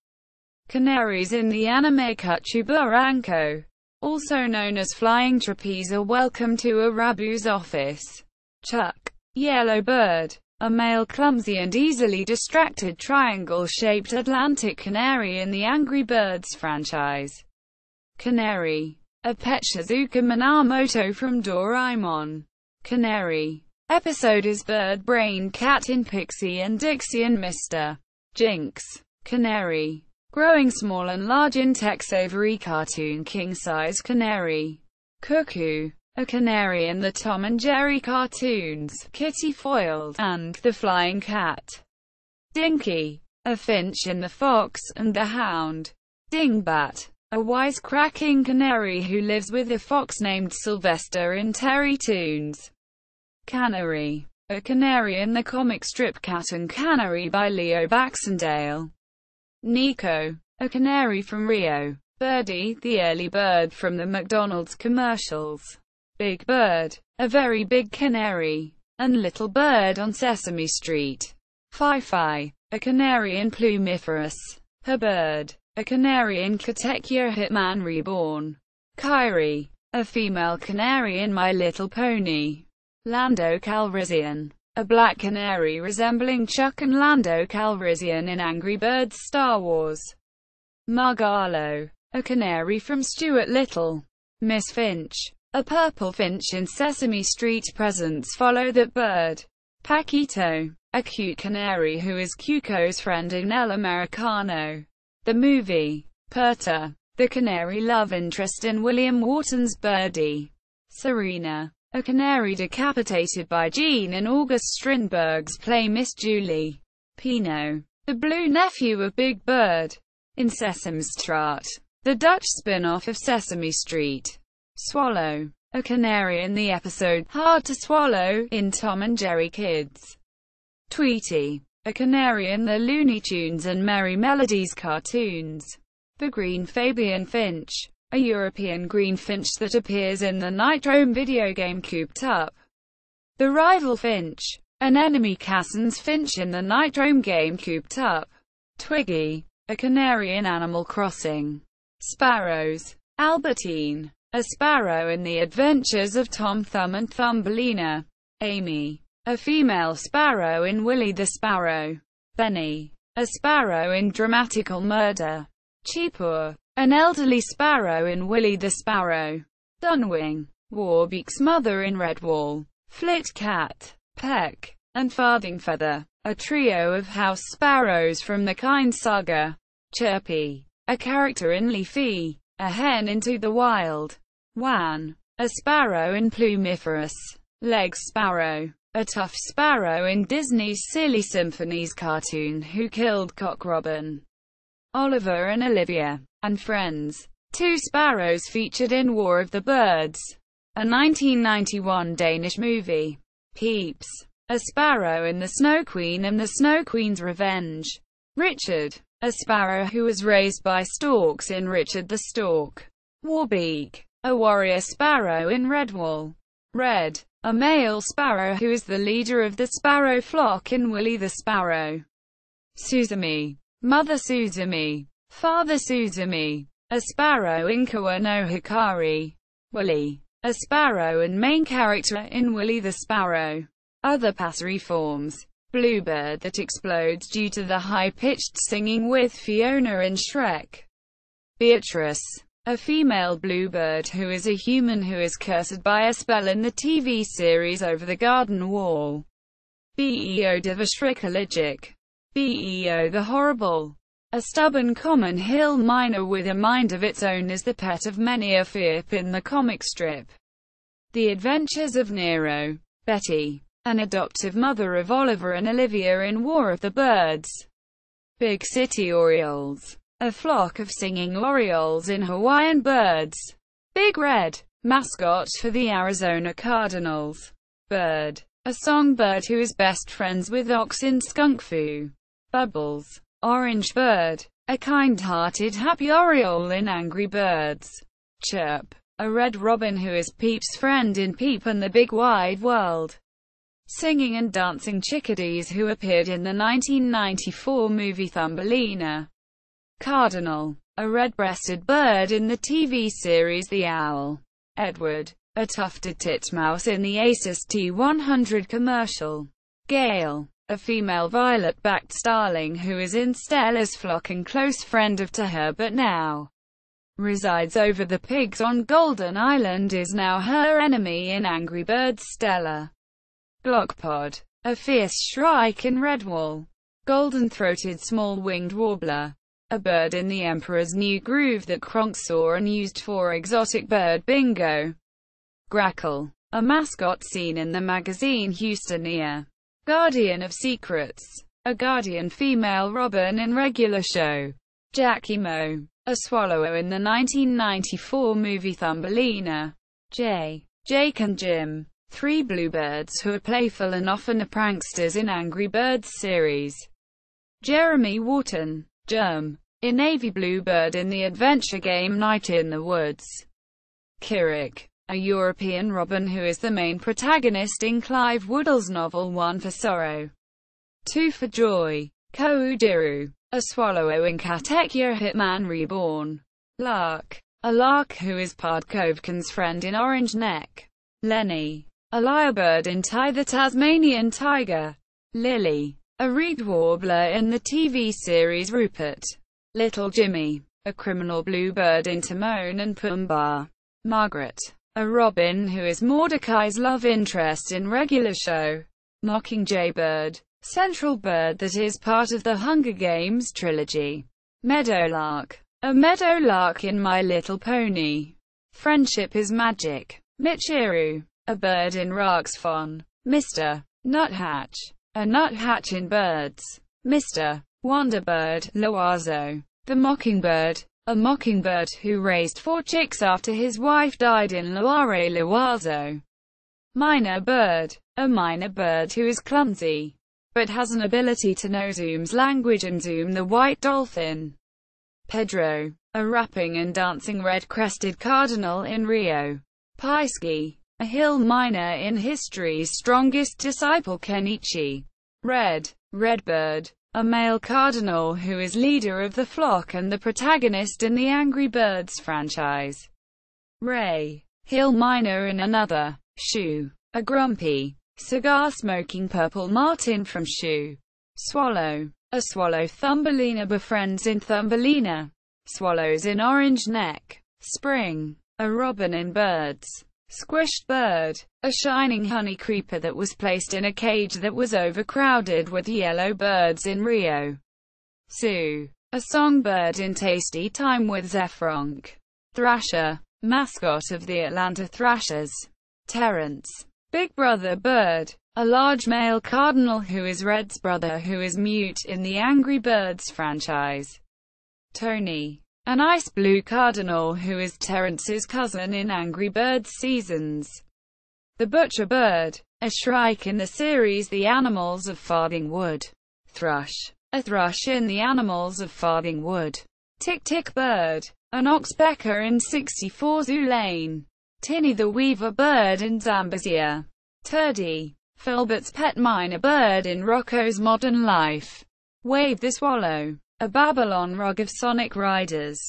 Canaries in the anime Kuchuburanko. Also known as Flying Trapeze or Welcome to a Rabu's Office. Chuck. Yellow bird. A male clumsy and easily distracted triangle-shaped Atlantic canary in the Angry Birds franchise. Canary. A pet Shizuka Minamoto from Doraemon. Canary. Episode is Bird Brain Cat in Pixie and Dixie and Mr. Jinx. Canary. Growing small and large in Tex Avery cartoon King-size canary. Cuckoo. a canary in the Tom and Jerry cartoons, Kitty Foiled, and The Flying Cat. Dinky, a finch in The Fox and the Hound. Dingbat, a wisecracking canary who lives with a fox named Sylvester in Terry Toons. Canary, a canary in the comic strip Cat and Canary by Leo Baxendale. Nico, a canary from Rio. Birdie, the early bird from the McDonald's commercials. Big Bird, a very big canary. And Little Bird on Sesame Street. Fi-Fi, a canary in Plumiferous. Her bird, a canary in Katekyo Hitman Reborn. Kyrie, a female canary in My Little Pony. Lando Calrissian, a black canary resembling Chuck and Lando Calrissian in Angry Birds Star Wars. Margalo, a canary from Stuart Little. Miss Finch, a purple finch in Sesame Street Presents Follow That Bird. Paquito, a cute canary who is Cuco's friend in El Americano. The movie. Perta, the canary love interest in William Wharton's Birdie. Serena, a canary decapitated by Gene in August Strindberg's play Miss Julie. Pino, the blue nephew of Big Bird in Sesamstraat, the Dutch spin-off of Sesame Street. Swallow, a canary in the episode Hard to Swallow in Tom and Jerry Kids. Tweety, a canary in the Looney Tunes and Merry Melodies cartoons. The Green Fabian Finch, a European green finch that appears in the Nitro video game Cooped Up. The Rival Finch, an enemy Cassen's finch in the Nitro game Cooped Up. Twiggy, a canary in Animal Crossing. Sparrows. Albertine, a sparrow in the adventures of Tom Thumb and Thumbelina. Amy, a female sparrow in Willie the Sparrow. Benny, a sparrow in Dramatical Murder. Cheepur, an elderly sparrow in Willie the Sparrow. Dunwing, Warbeak's mother in Redwall. Flitcat, Peck, and Farthingfeather, a trio of house sparrows from the Kind Saga. Chirpy, a character in Leafy, a hen into the wild. Wan, a sparrow in Plumiferous. Legs Sparrow, a tough sparrow in Disney's Silly Symphonies cartoon Who Killed Cock Robin. Oliver and Olivia, and Friends, two sparrows featured in War of the Birds, a 1991 Danish movie. Peeps, a sparrow in The Snow Queen and the Snow Queen's Revenge. Richard, a sparrow who was raised by storks in Richard the Stork. Warbeak, a warrior sparrow in Redwall. Red, a male sparrow who is the leader of the sparrow flock in Willie the Sparrow. Suzumi, Mother Suzumi, Father Suzumi, a sparrow in Kawa no Hikari. Willie, a sparrow and main character in Willie the Sparrow. Other passery forms. Bluebird that explodes due to the high-pitched singing with Fiona in Shrek. Beatrice, a female bluebird who is a human who is cursed by a spell in the TV series Over the Garden Wall. Beo Devashrikaligic, Beo the Horrible, a stubborn common hill miner with a mind of its own, is the pet of many a Fearp in the comic strip. The Adventures of Nero. Betty, an adoptive mother of Oliver and Olivia in War of the Birds. Big City Orioles, a flock of singing orioles in Hawaiian Birds. Big Red, mascot for the Arizona Cardinals. Bird, a songbird who is best friends with Ox in Skunk Fu. Bubbles, Orange Bird, a kind-hearted happy oriole in Angry Birds. Chirp, a red robin who is Peep's friend in Peep and the Big Wide World. Singing and dancing chickadees who appeared in the 1994 movie Thumbelina. Cardinal, a red-breasted bird in the TV series The Owl. Edward, a tufted titmouse in the Asus T100 commercial. Gale, a female violet-backed starling who is in Stella's flock and close friend of to her but now resides over the pigs on Golden Island, is now her enemy in Angry Birds Stella. Glockpod, a fierce shrike in Redwall. Golden-throated small-winged warbler, a bird in the Emperor's New Groove that Kronk saw and used for exotic bird bingo. Grackle, a mascot seen in the magazine Houstonia. Guardian of Secrets, a guardian female robin in regular show. Jackie Mo, a swallow in the 1994 movie Thumbelina. Jake and Jim, three bluebirds who are playful and often are pranksters in Angry Birds series. Jeremy Wharton, Germ, a navy bluebird in the adventure game Night in the Woods. Kirik, a European robin who is the main protagonist in Clive Woodall's novel One for Sorrow, Two for Joy. Koudiru, a swallow in Katekya Hitman Reborn. Lark, a lark who is Pardkovkin's friend in Orange Neck. Lenny, a lyrebird in Ty the Tasmanian Tiger. Lily, a reed warbler in the TV series Rupert. Little Jimmy, a criminal bluebird in Timon and Pumbaa. Margaret, a robin who is Mordecai's love interest in regular show. Mockingjay bird, central bird that is part of the Hunger Games trilogy. Meadowlark, a meadowlark in My Little Pony. Friendship is Magic. Michiru, a bird in Rark's Fawn. Mr. Nuthatch, a nuthatch in Birds. Mr. Wonderbird, Loazo, the mockingbird, a mockingbird who raised 4 chicks after his wife died in Loire Loazo. Minor bird, a minor bird who is clumsy, but has an ability to know Zoom's language and Zoom the white dolphin. Pedro, a rapping and dancing red-crested cardinal in Rio. Paisky, a hill miner in history's strongest disciple Kenichi. Redbird, a male cardinal who is leader of the flock and the protagonist in the Angry Birds franchise. Ray, hill miner in another. Shu, a grumpy, cigar-smoking purple martin from Shu. Swallow, a swallow Thumbelina befriends in Thumbelina. Swallows in Orange Neck. Spring, a robin in Birds. Squished bird, a shining honey creeper that was placed in a cage that was overcrowded with yellow birds in Rio. Sue, a songbird in Tasty Time with Zephronk. Thrasher, mascot of the Atlanta Thrashers. Terrence, big brother bird, a large male cardinal who is Red's brother who is mute in the Angry Birds franchise. Tony, an ice blue cardinal who is Terrence's cousin in Angry Birds seasons. The butcher bird, a shrike in the series The Animals of Farthing Wood. Thrush, a thrush in The Animals of Farthing Wood. Tick-tick bird, an oxpecker in 64 Zoo Lane. Tinny the weaver bird in Zambezia. Turdy, Filbert's pet minor bird in Rocco's Modern Life. Wave the swallow, a Babylon rug of Sonic Riders.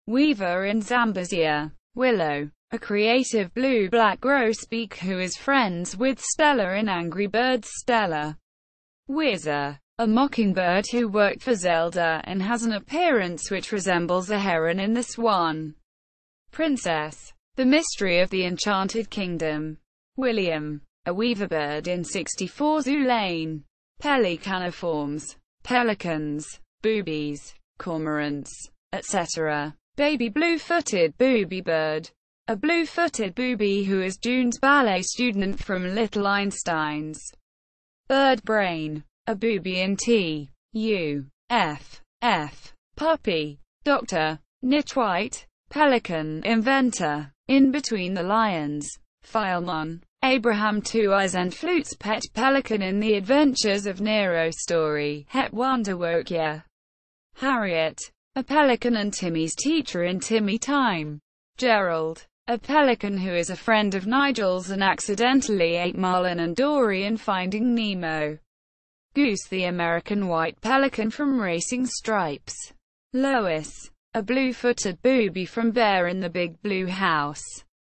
Weaver in Zambezia. Willow, a creative blue-black grosbeak who is friends with Stella in Angry Birds Stella. Whizzer, a mockingbird who worked for Zelda and has an appearance which resembles a heron in The Swan. Princess, the mystery of the Enchanted Kingdom. William, a weaverbird in 64 Zoo Lane. Pelicaniforms, pelicans, boobies, cormorants, etc. Baby blue-footed booby bird, a blue-footed booby who is June's ballet student from Little Einsteins. Bird brain, a booby in T.U.F.F. Puppy, Dr. Nitwhite, pelican inventor, in Between the Lions. Filemon, Abraham Two Eyes and Flute's pet pelican in The Adventures of Nero story, Het Wonderwokia. Harriet, a pelican and Timmy's teacher in Timmy Time. Gerald, a pelican who is a friend of Nigel's and accidentally ate Marlin and Dory in Finding Nemo. Goose, the American white pelican from Racing Stripes. Lois, a blue-footed booby from Bear in the Big Blue House.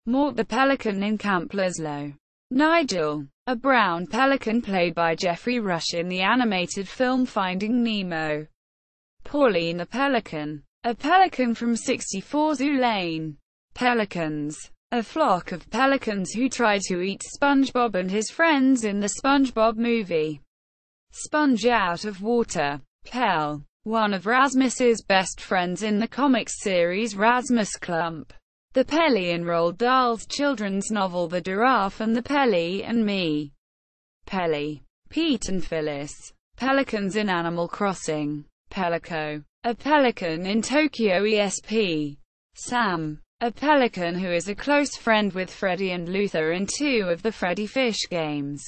Mort the pelican in Camp Leslo. Nigel, a brown pelican played by Jeffrey Rush in the animated film Finding Nemo. Pauline the pelican, a pelican from 64 Zoo Lane. Pelicans, a flock of pelicans who try to eat SpongeBob and his friends in the SpongeBob movie. Sponge out of water. Pell, one of Rasmus's best friends in the comics series Rasmus Clump. The Pelly and Roald Dahl's children's novel The Giraffe and the Pelly and Me. Pelly. Pete and Phyllis. Pelicans in Animal Crossing. Pelico. A pelican in Tokyo ESP. Sam. A pelican who is a close friend with Freddy and Luther in 2 of the Freddy Fish games.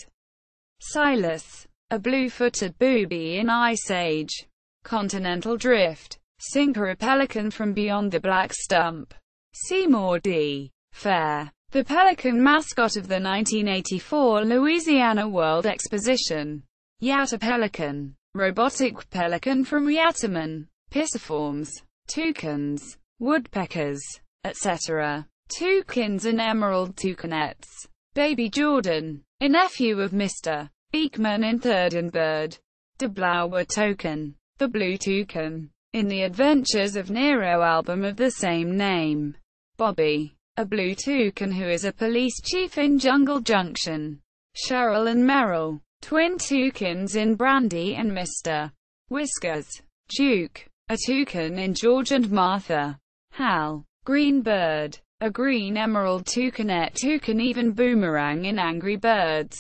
Silas. A blue-footed booby in Ice Age. Continental Drift. Sinker, a pelican from beyond the black stump. Seymour D. Fair. The pelican mascot of the 1984 Louisiana World Exposition. Yatta pelican. Robotic pelican from Yattaman. Pisiforms. Toucans. Woodpeckers. Etc. Toucans and emerald toucanettes. Baby Jordan. A nephew of Mr. Beekman in Third and Bird. De Blauwe Toucan. The Blue Toucan. In the Adventures of Nero album of the same name. Bobby. A blue toucan who is a police chief in Jungle Junction. Cheryl and Meryl. Twin toucans in Brandy and Mr. Whiskers. Duke. A toucan in George and Martha. Hal. Green Bird. A green emerald toucanet toucan even Boomerang in Angry Birds.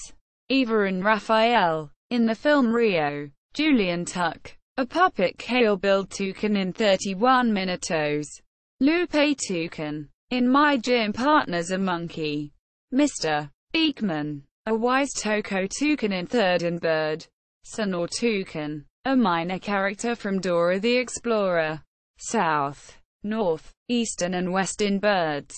Eva and Raphael. In the film Rio. Julian Tuck. A puppet kale-billed toucan in 31 Minutos. Lupe Toucan. In My Gym Partner's a Monkey. Mr. Beekman. A wise Toko toucan in Third and Bird. Sonor Toucan. A minor character from Dora the Explorer. South. North, Eastern and Western birds.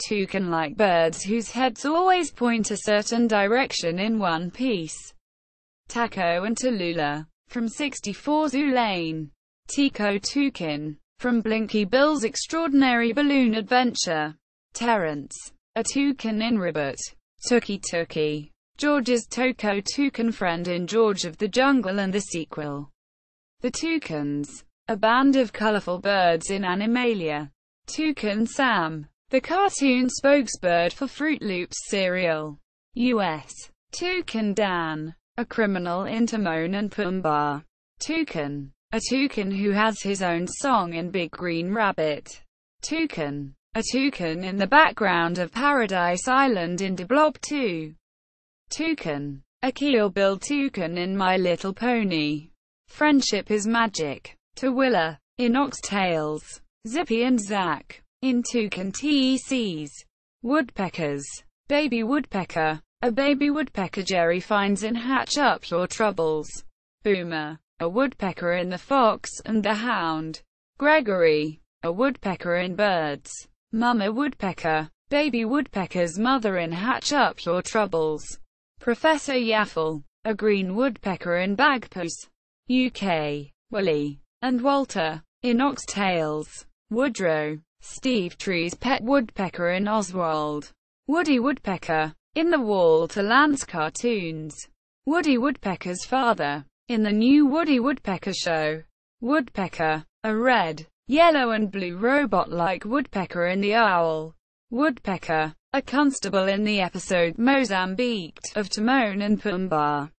Toucan-like birds whose heads always point a certain direction in one piece. Taco and Tallulah. From 64 Zoo Lane. Tico Toucan. From Blinky Bill's Extraordinary Balloon Adventure. Terrence. A toucan in Ribbit. Tookie Tookie. George's Toko toucan friend in George of the Jungle and the sequel. The Toucans. A band of colorful birds in Animalia. Toucan Sam. The cartoon spokesbird for Fruit Loops cereal. U.S. Toucan Dan. A criminal in Timon and Pumbaa. Toucan. A toucan who has his own song in Big Green Rabbit. Toucan. A toucan in the background of Paradise Island in De Blob 2. Toucan. A keel-billed toucan in My Little Pony. Friendship is Magic. Tawilla. In Oxtails. Zippy and Zack. In Toucan TECs. Woodpeckers. Baby Woodpecker. A baby woodpecker Jerry finds in Hatch Up Your Troubles. Boomer. A woodpecker in The Fox and the Hound. Gregory. A woodpecker in Birds. Mama Woodpecker. Baby woodpecker's mother in Hatch Up Your Troubles. Professor Yaffle. A green woodpecker in Bagpuss. UK. Willie. And Walter. In Oxtails. Woodrow. Steve Tree's pet woodpecker in Oswald. Woody Woodpecker. In the Wall to Lance cartoons. Woody Woodpecker's father. In the new Woody Woodpecker show. Woodpecker. A red, yellow and blue robot-like woodpecker in The Owl. Woodpecker. A constable in the episode Mozambique of Timon and Pumbaa.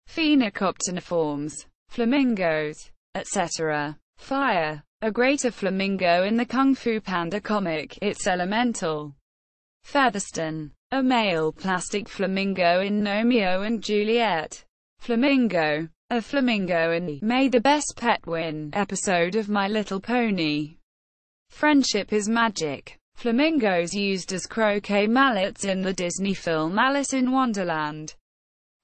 Phenocopteniforms. Flamingos. Etc. Fire. A greater flamingo in the Kung Fu Panda comic, It's Elemental. Featherston. A male plastic flamingo in Romeo and Juliet. Flamingo. A flamingo in the May the Best Pet Win episode of My Little Pony. Friendship is Magic. Flamingos used as croquet mallets in the Disney film Alice in Wonderland.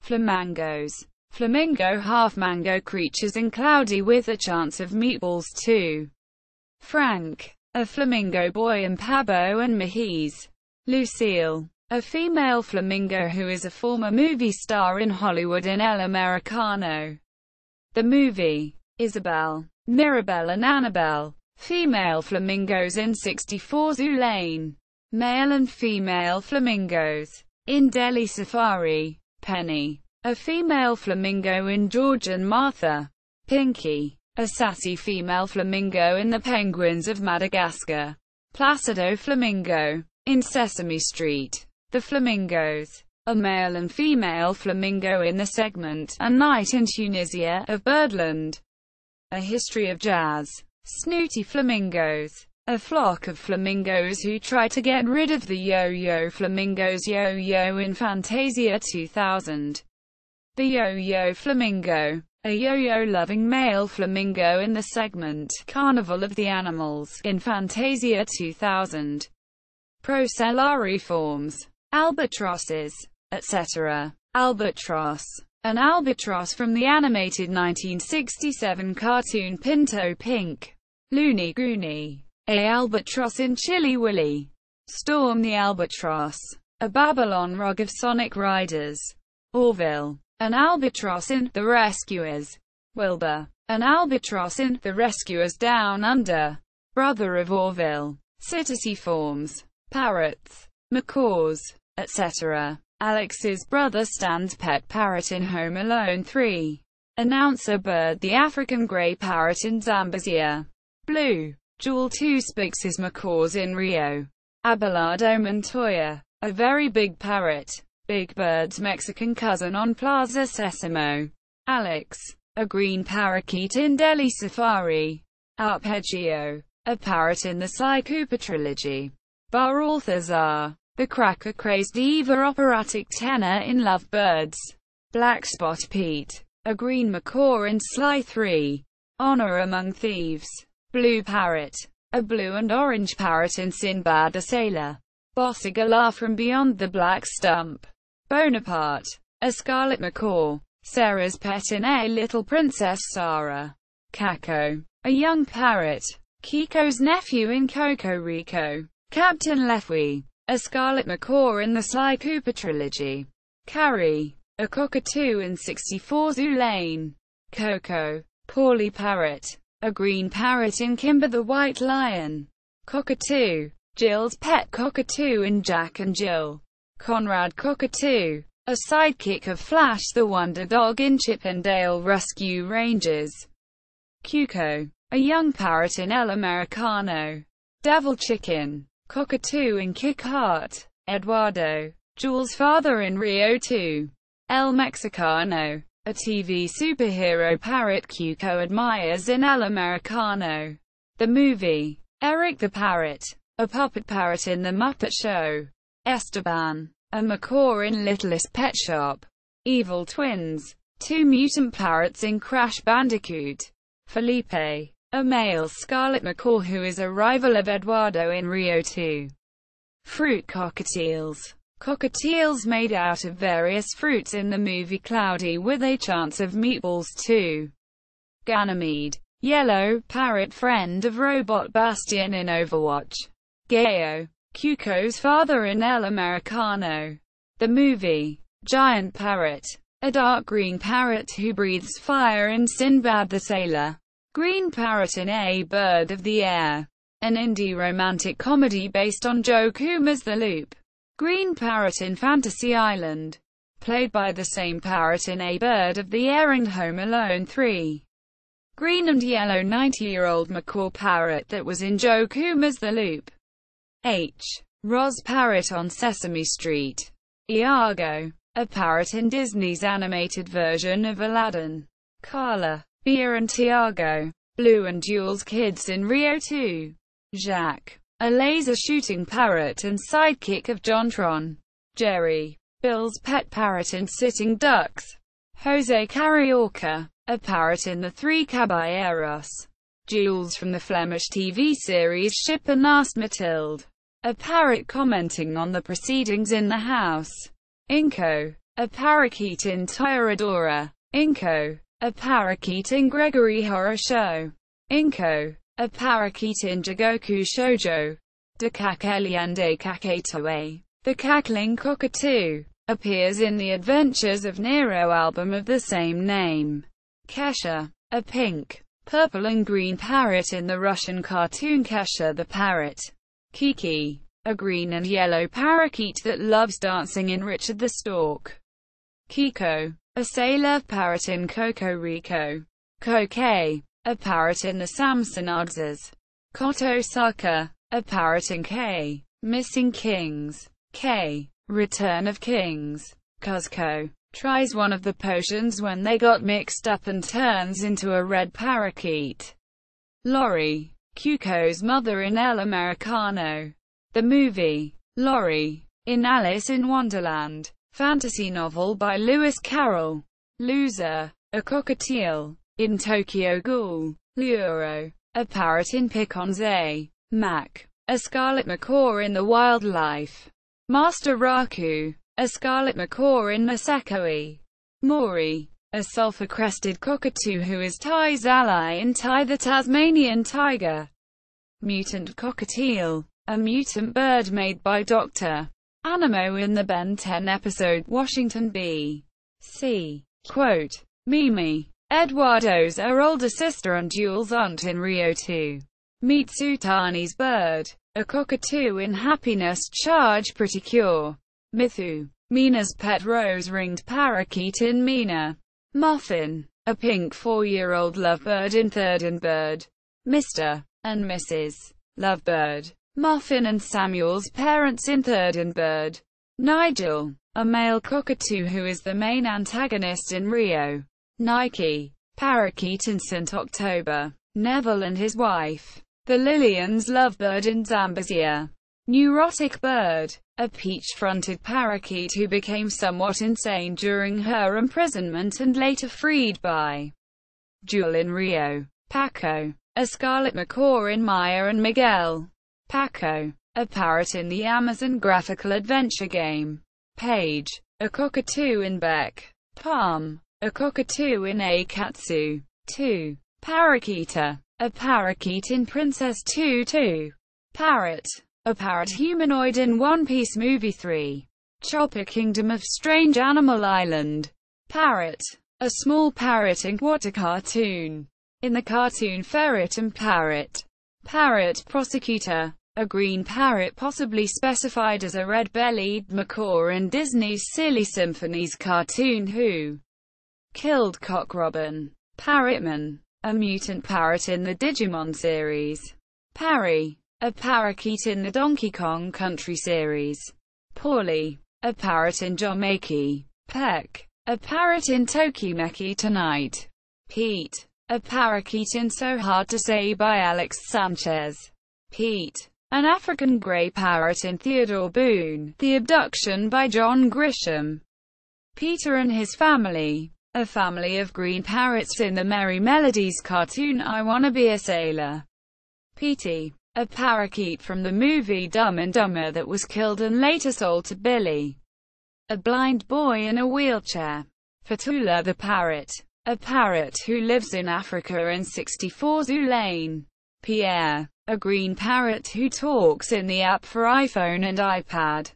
Flamingos. Flamingo half-mango creatures in Cloudy with a Chance of Meatballs 2. Frank. A flamingo boy in Pabo and Mahiz. Lucille. A female flamingo who is a former movie star in Hollywood in El Americano. The movie. Isabel. Mirabelle and Annabelle. Female flamingos in 64 Zoo Lane. Male and female flamingos. In Delhi Safari. Penny. A female flamingo in George and Martha. Pinky. A sassy female flamingo in The Penguins of Madagascar. Placido Flamingo. In Sesame Street. The Flamingos. A male and female flamingo in the segment A Night in Tunisia of Birdland. A History of Jazz. Snooty Flamingos. A flock of flamingos who try to get rid of the yo-yo flamingos. Yo-yo in Fantasia 2000. The yo-yo flamingo. A yo-yo-loving male flamingo in the segment Carnival of the Animals in Fantasia 2000. Procellary forms. Albatrosses, etc. Albatross. An albatross from the animated 1967 cartoon Pinto Pink. Looney Gooney. A albatross in Chilly Willy. Storm the Albatross. A Babylon Rug of Sonic Riders. Orville. An albatross in The Rescuers. Wilbur. An albatross in The Rescuers Down Under. Brother of Orville. Citizen forms. Parrots. Macaws, etc. Alex's brother Stan's pet parrot in Home Alone 3. Announcer bird the African grey parrot in Zambazia. Blue. Jewel Two-Spix's macaws in Rio. Abelardo Montoya. A very big parrot. Big Bird's Mexican cousin on Plaza Sesamo. Alex. A green parakeet in Delhi Safari. Arpeggio. A parrot in the Sly Cooper trilogy. Bar Balthazar. The cracker-crazed diva operatic tenor in Lovebirds. Black Spot Pete. A green macaw in Sly 3. Honor Among Thieves. Blue Parrot. A blue and orange parrot in Sinbad the Sailor. Bossigala from Beyond the Black Stump. Bonaparte. A scarlet macaw. Sarah's pet in A Little Princess Sarah. Caco. A young parrot. Kiko's nephew in Coco Rico. Captain Lefwee. A scarlet macaw in the Sly Cooper trilogy. Carrie. A cockatoo in 64 Zoo Lane. Coco. Paulie Parrot. A green parrot in Kimber the White Lion. Cockatoo. Jill's pet cockatoo in Jack and Jill. Conrad Cockatoo. A sidekick of Flash the Wonder Dog in Chip and Dale Rescue Rangers. Cuco. A young parrot in El Americano. Devil Chicken. Cockatoo in Kick Heart. Eduardo. Jules' father in Rio 2. El Mexicano. A TV superhero parrot Cuco admires in El Americano. The movie. Eric the Parrot. A puppet parrot in The Muppet Show. Esteban. A macaw in Littlest Pet Shop. Evil Twins. Two mutant parrots in Crash Bandicoot. Felipe. A male scarlet macaw who is a rival of Eduardo in Rio 2. Fruit cockatiels. Cockatiels made out of various fruits in the movie Cloudy with a Chance of Meatballs 2. Ganymede. Yellow parrot friend of Robot Bastion in Overwatch. Gayo. Cuco's father in El Americano. The movie. Giant parrot. A dark green parrot who breathes fire in Sinbad the Sailor. Green parrot in A Bird of the Air. An indie romantic comedy based on Joe Kuma's The Loop. Green parrot in Fantasy Island. Played by the same parrot in A Bird of the Air and Home Alone 3. Green and yellow 90-year-old macaw parrot that was in Joe Kuma's The Loop. H. Roz parrot on Sesame Street. Iago. A parrot in Disney's animated version of Aladdin. Carla. Bea and Tiago. Blue and Jules kids in Rio 2. Jacques. A laser-shooting parrot and sidekick of Jontron. Jerry. Bill's pet parrot in Sitting Ducks. Jose Carioca. A parrot in The Three Caballeros. Jules from the Flemish TV series Ship and Asked Mathilde. A parrot commenting on the proceedings in the house. Inko. A parakeet in Toradora. Inko. A parakeet in Gregory Horror Show. Inko. A parakeet in Jigoku Shoujo. De Kakeliande Kaketoe. The cackling cockatoo. Appears in the Adventures of Nero album of the same name. Kesha. A pink, purple and green parrot in the Russian cartoon Kesha the Parrot. Kiki. A green and yellow parakeet that loves dancing in Richard the Stork. Kiko. A sailor parrot in Coco Rico. Koke. A parrot in the Samsonadzes. Kotosaka. A parrot in K. Missing Kings. K. Return of Kings. Kuzco. Tries one of the potions when they got mixed up and turns into a red parakeet. Lori. Cuco's mother in El Americano. The movie. Laurie. In Alice in Wonderland. Fantasy novel by Lewis Carroll. Loser. A cockatiel. In Tokyo Ghoul. Luro. A parrot in Piconze. Mac. A scarlet macaw in The Wildlife. Master Raku. A scarlet macaw in Nasekoi. Maury. A sulphur-crested cockatoo who is Ty's ally in Ty the Tasmanian Tiger. Mutant cockatiel. A mutant bird made by Dr. Animo in the Ben 10 episode Washington B.C. Quote. Mimi. Eduardo's her older sister and Jules' aunt in Rio 2. Meet Sutani's bird. A cockatoo in Happiness Charge Pretty Cure. Mithu. Mina's pet rose-ringed parakeet in Mina. Muffin. A pink 4-year-old lovebird in Third and Bird. Mr. and Mrs. Lovebird. Muffin and Samuel's parents in Third and Bird. Nigel. A male cockatoo who is the main antagonist in Rio. Nike. Parakeet in St. October. Neville and his wife. The Lillian's lovebird in Zambezia. Neurotic bird. A peach-fronted parakeet who became somewhat insane during her imprisonment and later freed by Jewel in Rio. Paco. A scarlet macaw in Maya and Miguel. Paco. A parrot in the Amazon graphical adventure game. Page. A cockatoo in Beck. Palm. A cockatoo in Aikatsu. 2. Parakeeta. A parakeet in Princess Tutu. Parrot. A parrot humanoid in One Piece movie 3. Chopper Kingdom of Strange Animal Island. Parrot. A small parrot in What a Cartoon. In the cartoon Ferret and Parrot. Parrot prosecutor. A green parrot possibly specified as a red-bellied macaw in Disney's Silly Symphonies cartoon Who Killed Cock Robin. Parrotman. A mutant parrot in the Digimon series. Parry. A parakeet in the Donkey Kong Country series. Paulie. A parrot in Jomaki. Peck. A parrot in Tokimeki Tonight. Pete. A parakeet in So Hard to Say by Alex Sanchez. Pete. An African grey parrot in Theodore Boone. The Abduction by John Grisham. Peter and His Family. A family of green parrots in the Merry Melodies cartoon I Wanna Be a Sailor. Petey. A parakeet from the movie Dumb and Dumber that was killed and later sold to Billy. A blind boy in a wheelchair. Fatula the parrot. A parrot who lives in Africa in 64 Zoo Lane. Pierre. A green parrot who talks in the app for iPhone and iPad.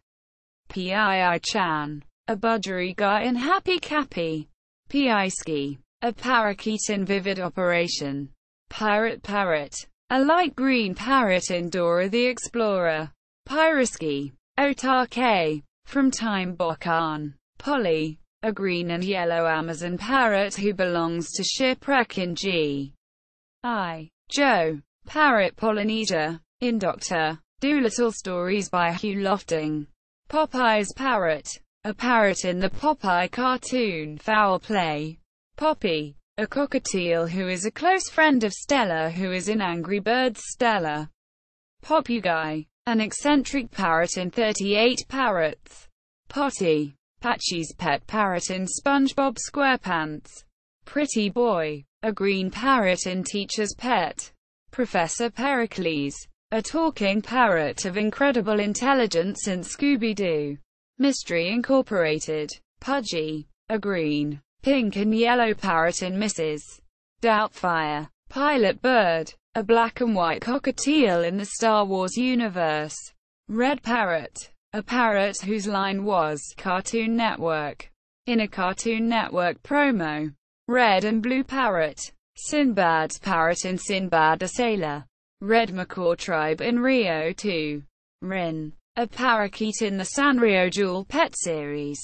Pii-chan. A budgerigar in Happy Cappy. Piiski. A parakeet in Vivid Operation. Pirate Parrot. A light green parrot in Dora the Explorer. Pyroski. Otake. From Time Bokan. Polly. A green and yellow Amazon parrot who belongs to Shipwreck in G.I. Joe. Parrot Polynesia. In Dr. Dolittle Stories by Hugh Lofting. Popeye's Parrot. A parrot in the Popeye cartoon Foul Play. Poppy. A cockatiel who is a close friend of Stella who is in Angry Birds Stella. Popuguy. An eccentric parrot in 38 Parrots. Potty. Patchy's pet parrot in SpongeBob SquarePants. Pretty Boy. A green parrot in Teacher's Pet. Professor Pericles. A talking parrot of incredible intelligence in Scooby-Doo. Mystery Incorporated. Pudgy. A green, pink and yellow parrot in Mrs. Doubtfire. Pilot Bird. A black and white cockatiel in the Star Wars universe. Red Parrot. A parrot whose line was Cartoon Network. In a Cartoon Network promo. Red and Blue Parrot. Sinbad's parrot in Sinbad a Sailor. Red Macaw Tribe in Rio 2. Rin. A parakeet in the Sanrio Jewel Pet series.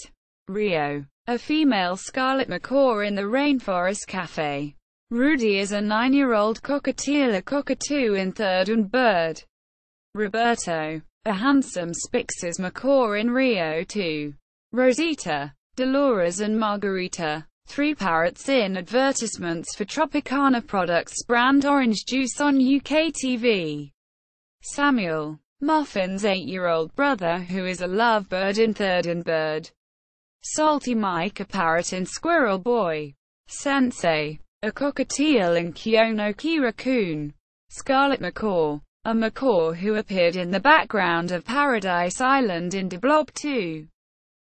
Rio. A female scarlet macaw in the Rainforest Cafe. Rudy is a 9-year-old cockatiel, a cockatoo in Third and Bird. Roberto. A handsome Spix's macaw in Rio 2. Rosita. Dolores and Margarita. 3 parrots in advertisements for Tropicana products brand orange juice on UK TV. Samuel, Muffin's 8-year-old brother who is a lovebird in Third and Bird. Salty Mike, a parrot in Squirrel Boy. Sensei, a cockatiel in Kyonoki Raccoon. Scarlet Macaw, a macaw who appeared in the background of Paradise Island in De Blob 2.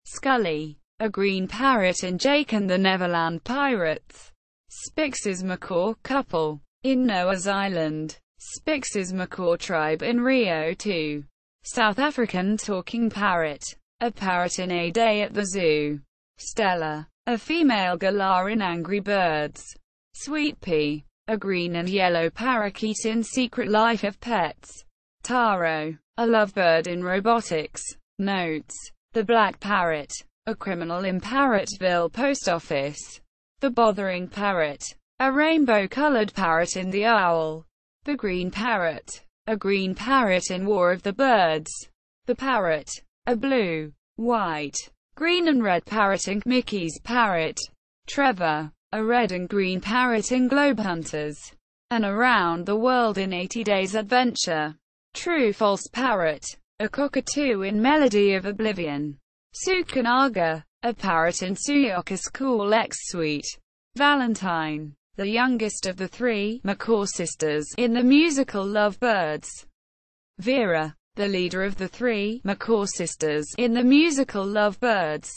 Scully, a green parrot in Jake and the Neverland Pirates. Spix's macaw couple, in Noah's Island. Spix's macaw tribe in Rio 2. South African talking parrot, a parrot in A Day at the Zoo. Stella, a female galah in Angry Birds. Sweet Pea, a green and yellow parakeet in Secret Life of Pets. Taro, a lovebird in Robotics. Notes, the black parrot, a criminal in Parrotville Post Office. The bothering parrot, a rainbow-colored parrot in The Owl. The green parrot, a green parrot in War of the Birds. The parrot, a blue, white, green and red parrot in Mickey's Parrot. Trevor, a red and green parrot in Globe Hunters. And Around the World in 80 Days Adventure. True False Parrot, a cockatoo in Melody of Oblivion. Sukanaga, a parrot in Suyoka's Cool X Suite. Valentine, the youngest of the 3 macaw sisters in the musical Lovebirds. Vera, the leader of the 3 macaw sisters in the musical Lovebirds.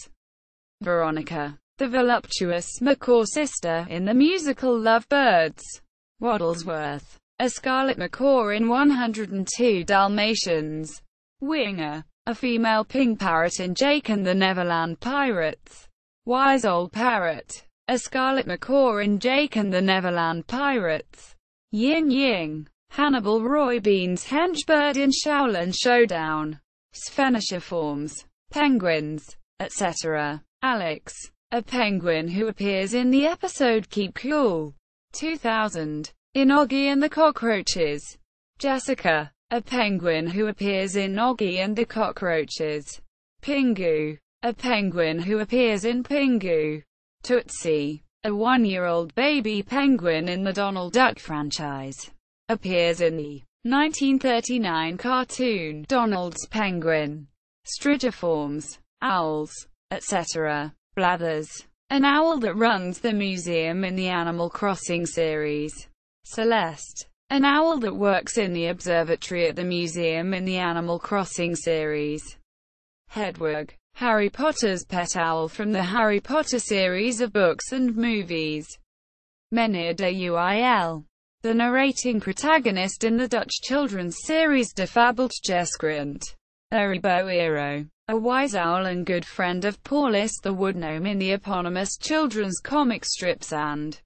Veronica, the voluptuous macaw sister in the musical Lovebirds. Waddlesworth, a scarlet macaw in 102 Dalmatians. Winger, a female pink parrot in Jake and the Neverland Pirates. Wise Old Parrot, a scarlet macaw in Jake and the Neverland Pirates. Ying Ying, Hannibal Roy Bean's henchbird in Shaolin Showdown. Spheniciforms, penguins, etc. Alex, a penguin who appears in the episode Keep Cool. 2000. In Oggy and the Cockroaches. Jessica, a penguin who appears in Oggy and the Cockroaches. Pingu, a penguin who appears in Pingu. Tootsie, a 1-year-old baby penguin in the Donald Duck franchise. Appears in the 1939 cartoon Donald's Penguin. Strigiforms, owls, etc. Blathers, an owl that runs the museum in the Animal Crossing series. Celeste, an owl that works in the observatory at the museum in the Animal Crossing series. Hedwig, Harry Potter's pet owl from the Harry Potter series of books and movies. Meneer de Uil, the narrating protagonist in the Dutch children's series De Fabeltjeskrant. Eriboero, a wise owl and good friend of Paulus the woodgnome in the eponymous children's comic strips and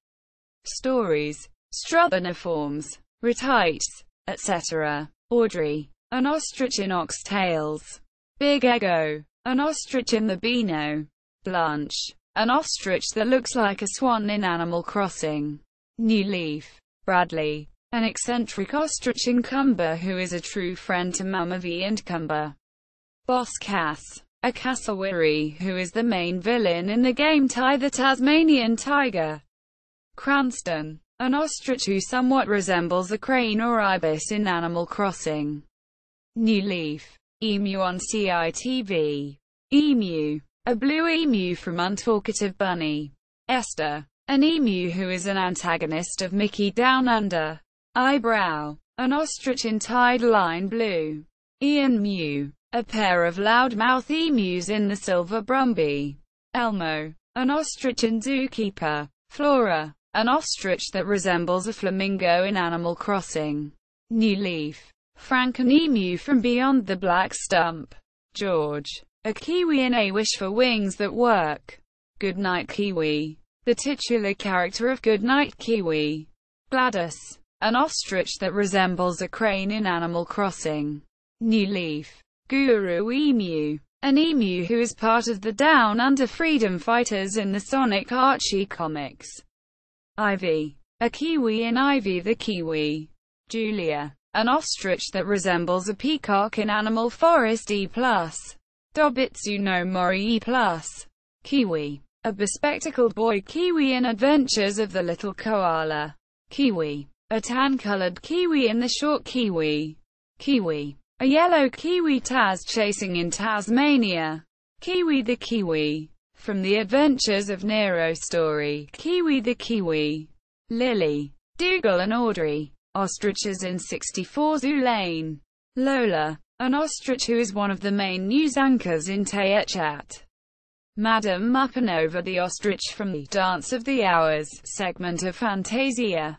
stories. Straboniforms, retites, etc. Audrey, an ostrich in Oxtails. Big Ego, an ostrich in the Beano. Blanche, an ostrich that looks like a swan in Animal Crossing. New Leaf, Bradley, an eccentric ostrich in Cumber who is a true friend to Mama V and Cumber. Boss Cass, a cassowary who is the main villain in the game Ty the Tasmanian Tiger. Cranston, an ostrich who somewhat resembles a crane or ibis in Animal Crossing. New Leaf, Emu on CITV. Emu, a blue emu from Untalkative Bunny. Esther, an emu who is an antagonist of Mickey Down Under. Eyebrow, an ostrich in Tideline Blue. Ian Mew, a pair of loudmouth emus in the Silver Brumby. Elmo, an ostrich in Zookeeper. Flora, an ostrich that resembles a flamingo in Animal Crossing. New Leaf, Frank, an emu from Beyond the Black Stump. George, a kiwi in A Wish for Wings That Work. Goodnight Kiwi, the titular character of Goodnight Kiwi. Gladys, an ostrich that resembles a crane in Animal Crossing. New Leaf, Guru Emu, an emu who is part of the Down Under Freedom Fighters in the Sonic Archie comics. Ivy, a kiwi in Ivy the Kiwi. Julia, an ostrich that resembles a peacock in Animal Forest E+. Dobitsu no Mori E+. Kiwi, A bespectacled boy kiwi in Adventures of the Little Koala. Kiwi. A tan-colored kiwi in The Short Kiwi. Kiwi. A yellow kiwi Taz chasing in Tasmania. Kiwi the Kiwi. From The Adventures of Nero story, Kiwi the Kiwi. Lily. Dougal and Audrey. Ostriches in 64 Zoo Lane. Lola. An ostrich who is one of the main news anchors in Teachat. Madame Mupanova the ostrich from the Dance of the Hours segment of Fantasia.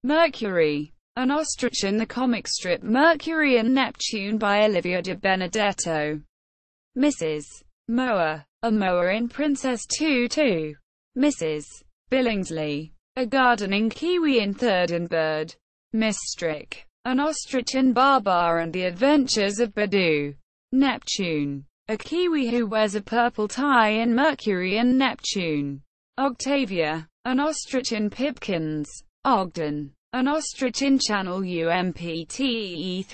Mercury. An ostrich in the comic strip Mercury and Neptune by Olivia de Benedetto. Mrs. Moa. A moa in Princess Tutu. Mrs. Billingsley. A gardening kiwi in Third and Bird. Miss Strick. An ostrich in Barbar and the Adventures of Badoo. Neptune. A kiwi who wears a purple tie in Mercury and Neptune. Octavia. An ostrich in Pipkins. Ogden. An ostrich in Channel UMPTE3.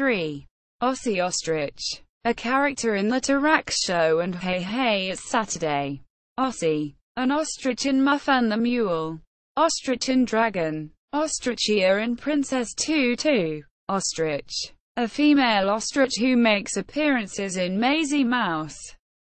Aussie ostrich. A character in The Tarak Show and Hey Hey It's Saturday. Aussie. An ostrich in Muff and the Mule. Ostrich and Dragon. Ostrichia in Princess Tutu. Ostrich. A female ostrich who makes appearances in Maisie Mouse.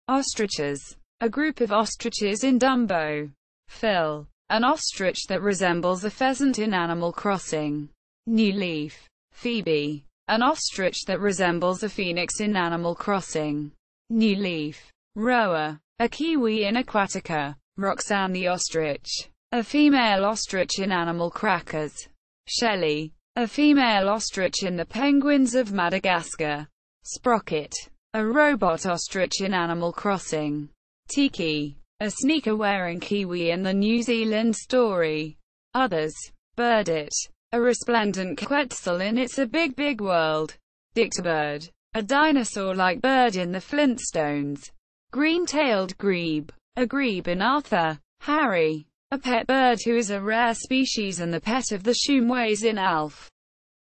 Ostriches. A group of ostriches in Dumbo. Phil. An ostrich that resembles a pheasant in Animal Crossing. New Leaf. Phoebe. An ostrich that resembles a phoenix in Animal Crossing. New Leaf. Roa. A kiwi in Aquatica. Roxanne the ostrich. A female ostrich in Animal Crackers. Shelley. A female ostrich in The Penguins of Madagascar. Sprocket. A robot ostrich in Animal Crossing. Tiki. A sneaker-wearing kiwi in the New Zealand story. Others. Birdit. A resplendent quetzal in It's a Big Big World. Dictabird. A dinosaur-like bird in The Flintstones. Green-tailed grebe. A grebe in Arthur. Harry. A pet bird who is a rare species and the pet of the Shumways in Alf.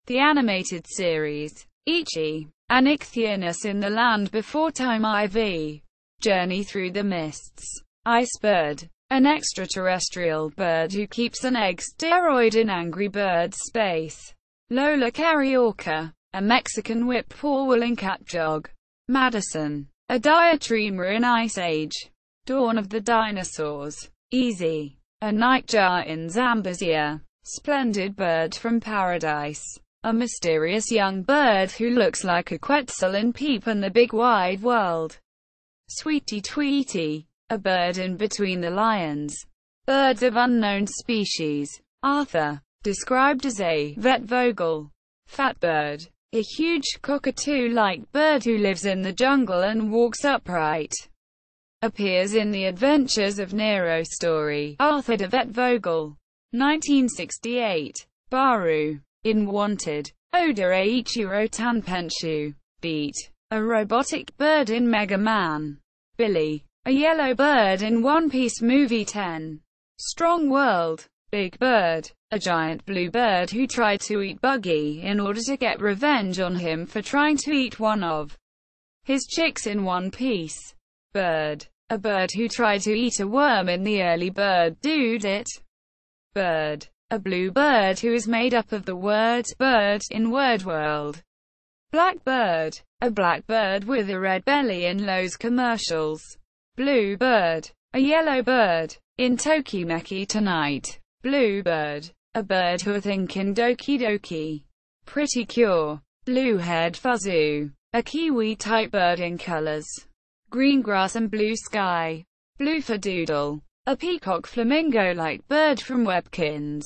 The animated series. Ichi. An ichthyornis in The Land Before Time IV. Journey Through the Mists. Icebird. An extraterrestrial bird who keeps an egg steroid in Angry Birds Space. Lola Carioca. A Mexican whip-paw woolen cat jog. Madison. A diatrema in Ice Age. Dawn of the Dinosaurs. Easy. A nightjar in Zambezia. Splendid bird from paradise. A mysterious young bird who looks like a quetzal in Peep and the Big Wide World. Sweetie Tweety. A bird in Between the Lions. Birds of unknown species. Arthur. Described as a Vetvogel. Fat bird. A huge cockatoo-like bird who lives in the jungle and walks upright. Appears in The Adventures of Nero story, Arthur de Vetvogel. 1968. Baru. In Wanted. Oda Eiichiro Tanpenshu. Beat. A robotic bird in Mega Man. Billy. A yellow bird in One Piece Movie 10. Strong World. Big Bird. A giant blue bird who tried to eat Buggy in order to get revenge on him for trying to eat one of his chicks in One Piece. Bird. A bird who tried to eat a worm in the early Bird Dude It. Bird. A blue bird who is made up of the word bird in Word World. Blackbird. A black bird with a red belly in Lowe's commercials. Blue bird. A yellow bird. In Tokimeki Tonight. Bluebird. A bird who I think in Doki Doki. Pretty Cure. Blue-haired Fuzzu. A kiwi-type bird in colors. Green grass and blue sky. Bloofadoodle. A peacock flamingo-like bird from Webkins.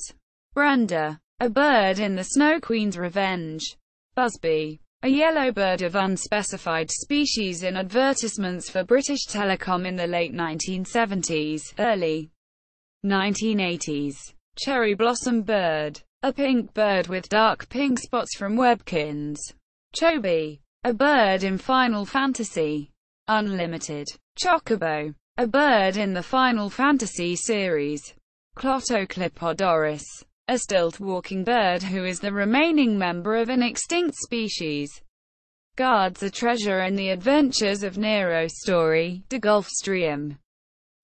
Brenda. A bird in the Snow Queen's Revenge. Busby. A yellow bird of unspecified species in advertisements for British Telecom in the late 1970s, early 1980s. Cherry blossom bird. A pink bird with dark pink spots from Webkins. Chobi. A bird in Final Fantasy. Unlimited. Chocobo. A bird in the Final Fantasy series. Clotoclipodoris. A stilt-walking bird who is the remaining member of an extinct species. Guards a treasure in The Adventures of Nero story, De Gulfstream.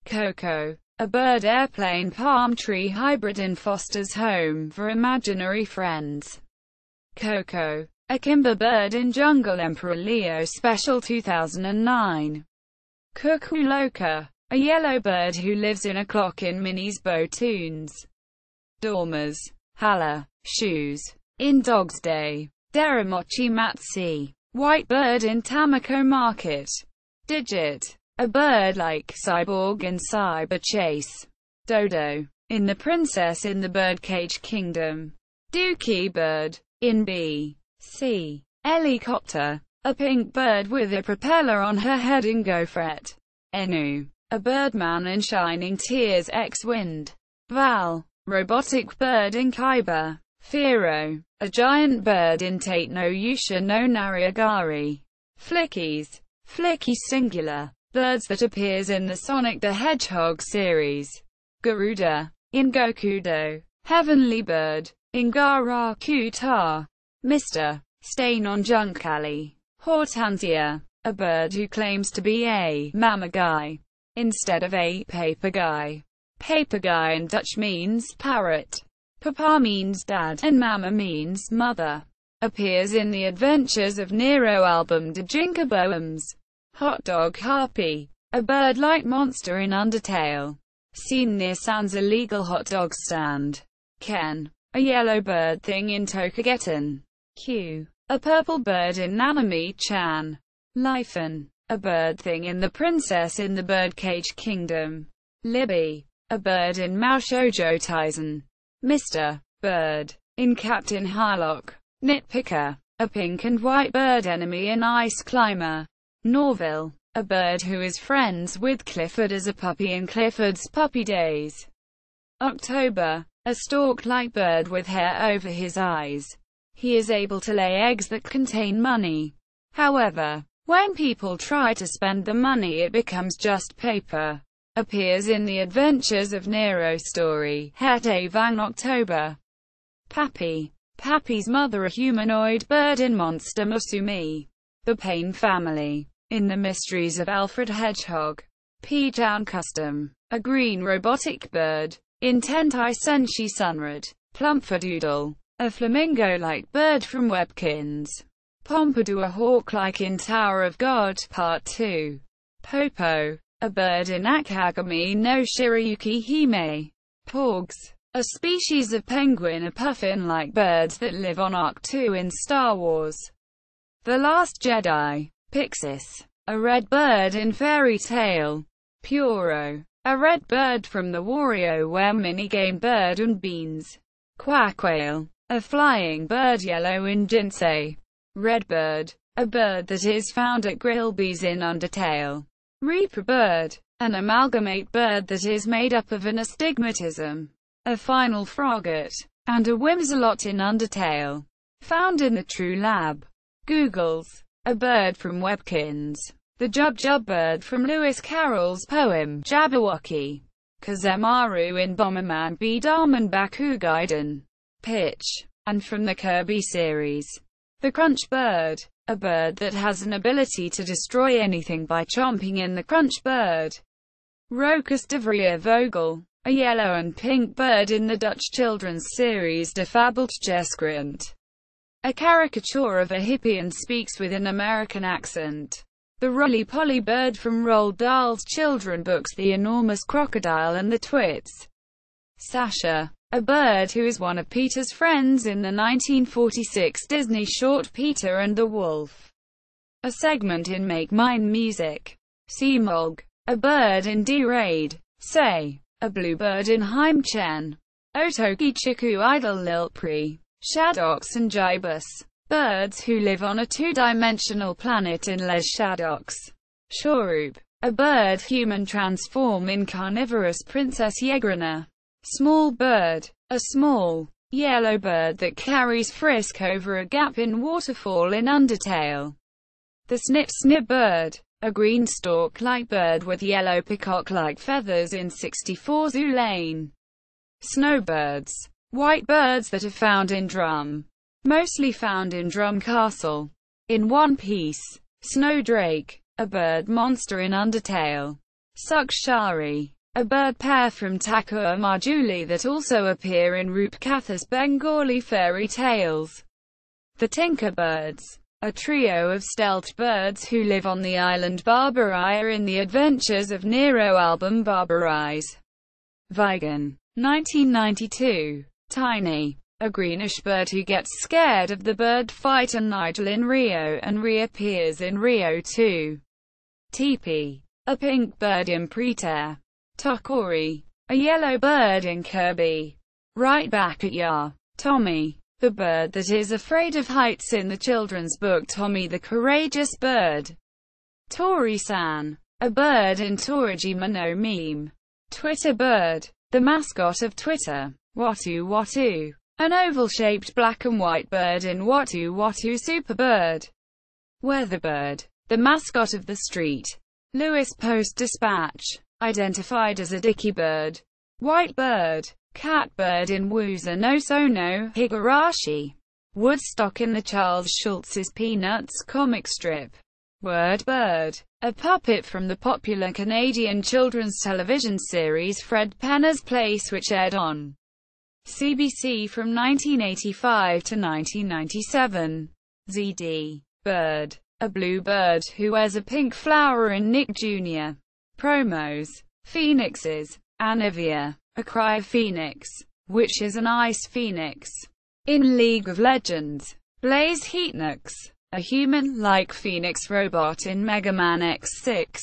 Coco, a bird airplane palm tree hybrid in Foster's home for imaginary friends. Coco, a kimber bird in Jungle Emperor Leo Special 2009. Cuckoo Loca, a yellow bird who lives in a clock in Minnie's Bow Tunes. Dormers, Hala, shoes, in Dog's Day. Deramochi Matsi, white bird in Tamako Market. Digit, a bird-like cyborg in Cyber Chase. Dodo, in The Princess in the Birdcage Kingdom. Dookie bird, in B. C. Helicopter, a pink bird with a propeller on her head in Gofret. Enu, a birdman in Shining Tears X-Wind. Val, robotic bird in Kaiba. Firo, a giant bird in Tate no Yusha no Nariagari. Flickies, Flicky singular, birds that appears in the Sonic the Hedgehog series. Garuda, in Gokudo, heavenly bird, in Garakuta. Mr. Stain on Junk Alley. Hortensia, a bird who claims to be a mama guy instead of a paper guy. Paper guy in Dutch means parrot. Papa means dad, and mama means mother. Appears in the Adventures of Nero album De Jinka Boems. Hot dog harpy, a bird-like monster in Undertale. Seen near Sans illegal hot dog stand. Ken, a yellow bird thing in Tokugetan. Q, a purple bird in Nanami-chan. Lifen, a bird thing in The Princess in the Birdcage Kingdom. Libby, a bird in Mao Shoujo Taisen. Mr. Bird, in Captain Harlock. Nitpicker, a pink and white bird enemy in Ice Climber. Norville, a bird who is friends with Clifford as a puppy in Clifford's Puppy Days. October, a stork-like bird with hair over his eyes. He is able to lay eggs that contain money. However, when people try to spend the money it becomes just paper. Appears in the Adventures of Nero story, Hete Vang October. Pappy, Pappy's mother, a humanoid bird in Monster Musume. The Payne family, in The Mysteries of Alfred Hedgehog. P-Town Custom, a green robotic bird, in Tentai Senshi Sunrad. Plumpfadoodle, a flamingo-like bird from Webkins. Pompadour, a hawk-like in Tower of God, Part 2. Popo, a bird in Akagami no Shirayuki Hime. Porgs, a species of penguin, a puffin-like birds that live on Arc 2 in Star Wars. The Last Jedi. Pixis, a red bird in Fairy Tale. Puro, a red bird from the WarioWare minigame Bird and Beans. Quackquail, a flying bird yellow in Jinsei. Redbird, a bird that is found at Grillby's in Undertale. Reaper bird, an amalgamate bird that is made up of an astigmatism, a final frogget, and a whimsalot in Undertale. Found in the True Lab. Googles, a bird from Webkins. The Jub bird from Lewis Carroll's poem Jabberwocky. Kazemaru in Bomberman B. Darman Bakugaiden. Pitch, and from the Kirby series. The Crunch bird, a bird that has an ability to destroy anything by chomping in the crunch bird. Rokus de Vria Vogel, a yellow and pink bird in the Dutch children's series De Fabeltjeskrant. A caricature of a hippie and speaks with an American accent. The Roly-Poly bird from Roald Dahl's children books The Enormous Crocodile and the Twits. Sasha, a bird who is one of Peter's friends in the 1946 Disney short Peter and the Wolf. A segment in Make Mine Music. Seamog, a bird in D-Raid. Say, a bluebird in Heimchen. Otoki Chiku Idol Lilpri. Shadox and Gibus, birds who live on a two-dimensional planet in Les Shadox. Shorup, a bird human transform in Carnivorous Princess Yegrana. Small bird, a small, yellow bird that carries Frisk over a gap in waterfall in Undertale. The Snip bird, a green stork-like bird with yellow peacock-like feathers in 64 Zoo Lane. Snowbirds, white birds that are found in Drum. Mostly found in Drum Castle. In One Piece. Snowdrake, a bird monster in Undertale. subsidiary, a bird pair from Takua Marjuli that also appear in Rupkatha's Bengali fairy tales. The Tinker Birds, a trio of stealth birds who live on the island Barbaraya in the Adventures of Nero album Barbarise. Vigan, 1992. Tiny, a greenish bird who gets scared of the bird fighter Nigel in Rio and reappears in Rio 2. Teepee, a pink bird in Preterre. Tokori, a yellow bird in Kirby. Right back at ya. Tommy, the bird that is afraid of heights in the children's book Tommy the Courageous Bird. Tori-san, a bird in Torajima no meme. Twitter bird, the mascot of Twitter. Watu Watu, an oval-shaped black and white bird in Watu Watu Superbird. Weatherbird, the mascot of the street. Lewis Post-Dispatch, identified as a dicky bird. White bird, catbird in Wusa no Sono Higurashi. Woodstock in the Charles Schulz's Peanuts comic strip. Word bird, a puppet from the popular Canadian children's television series Fred Penner's Place, which aired on CBC from 1985 to 1997. ZD, bird, a blue bird who wears a pink flower in Nick Jr. promos. Phoenixes, Anivia, a cryo-phoenix, which is an ice phoenix. In League of Legends, Blaze Heatnux, a human-like phoenix robot in Mega Man X6.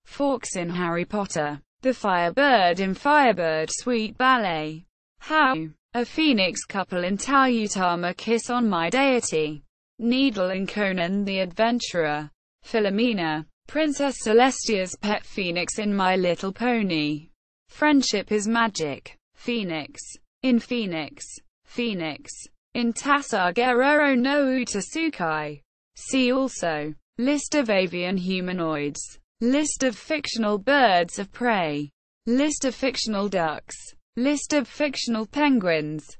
Forks in Harry Potter, the Firebird in Firebird Sweet Ballet. How, a phoenix couple in Talutama Kiss on My Deity. Needle in Conan the Adventurer. Philomena, Princess Celestia's pet phoenix in My Little Pony. Friendship is Magic. Phoenix, in Phoenix. Phoenix, in Tasagero no Utasukai. See also, List of avian humanoids. List of fictional birds of prey. List of fictional ducks. List of fictional penguins.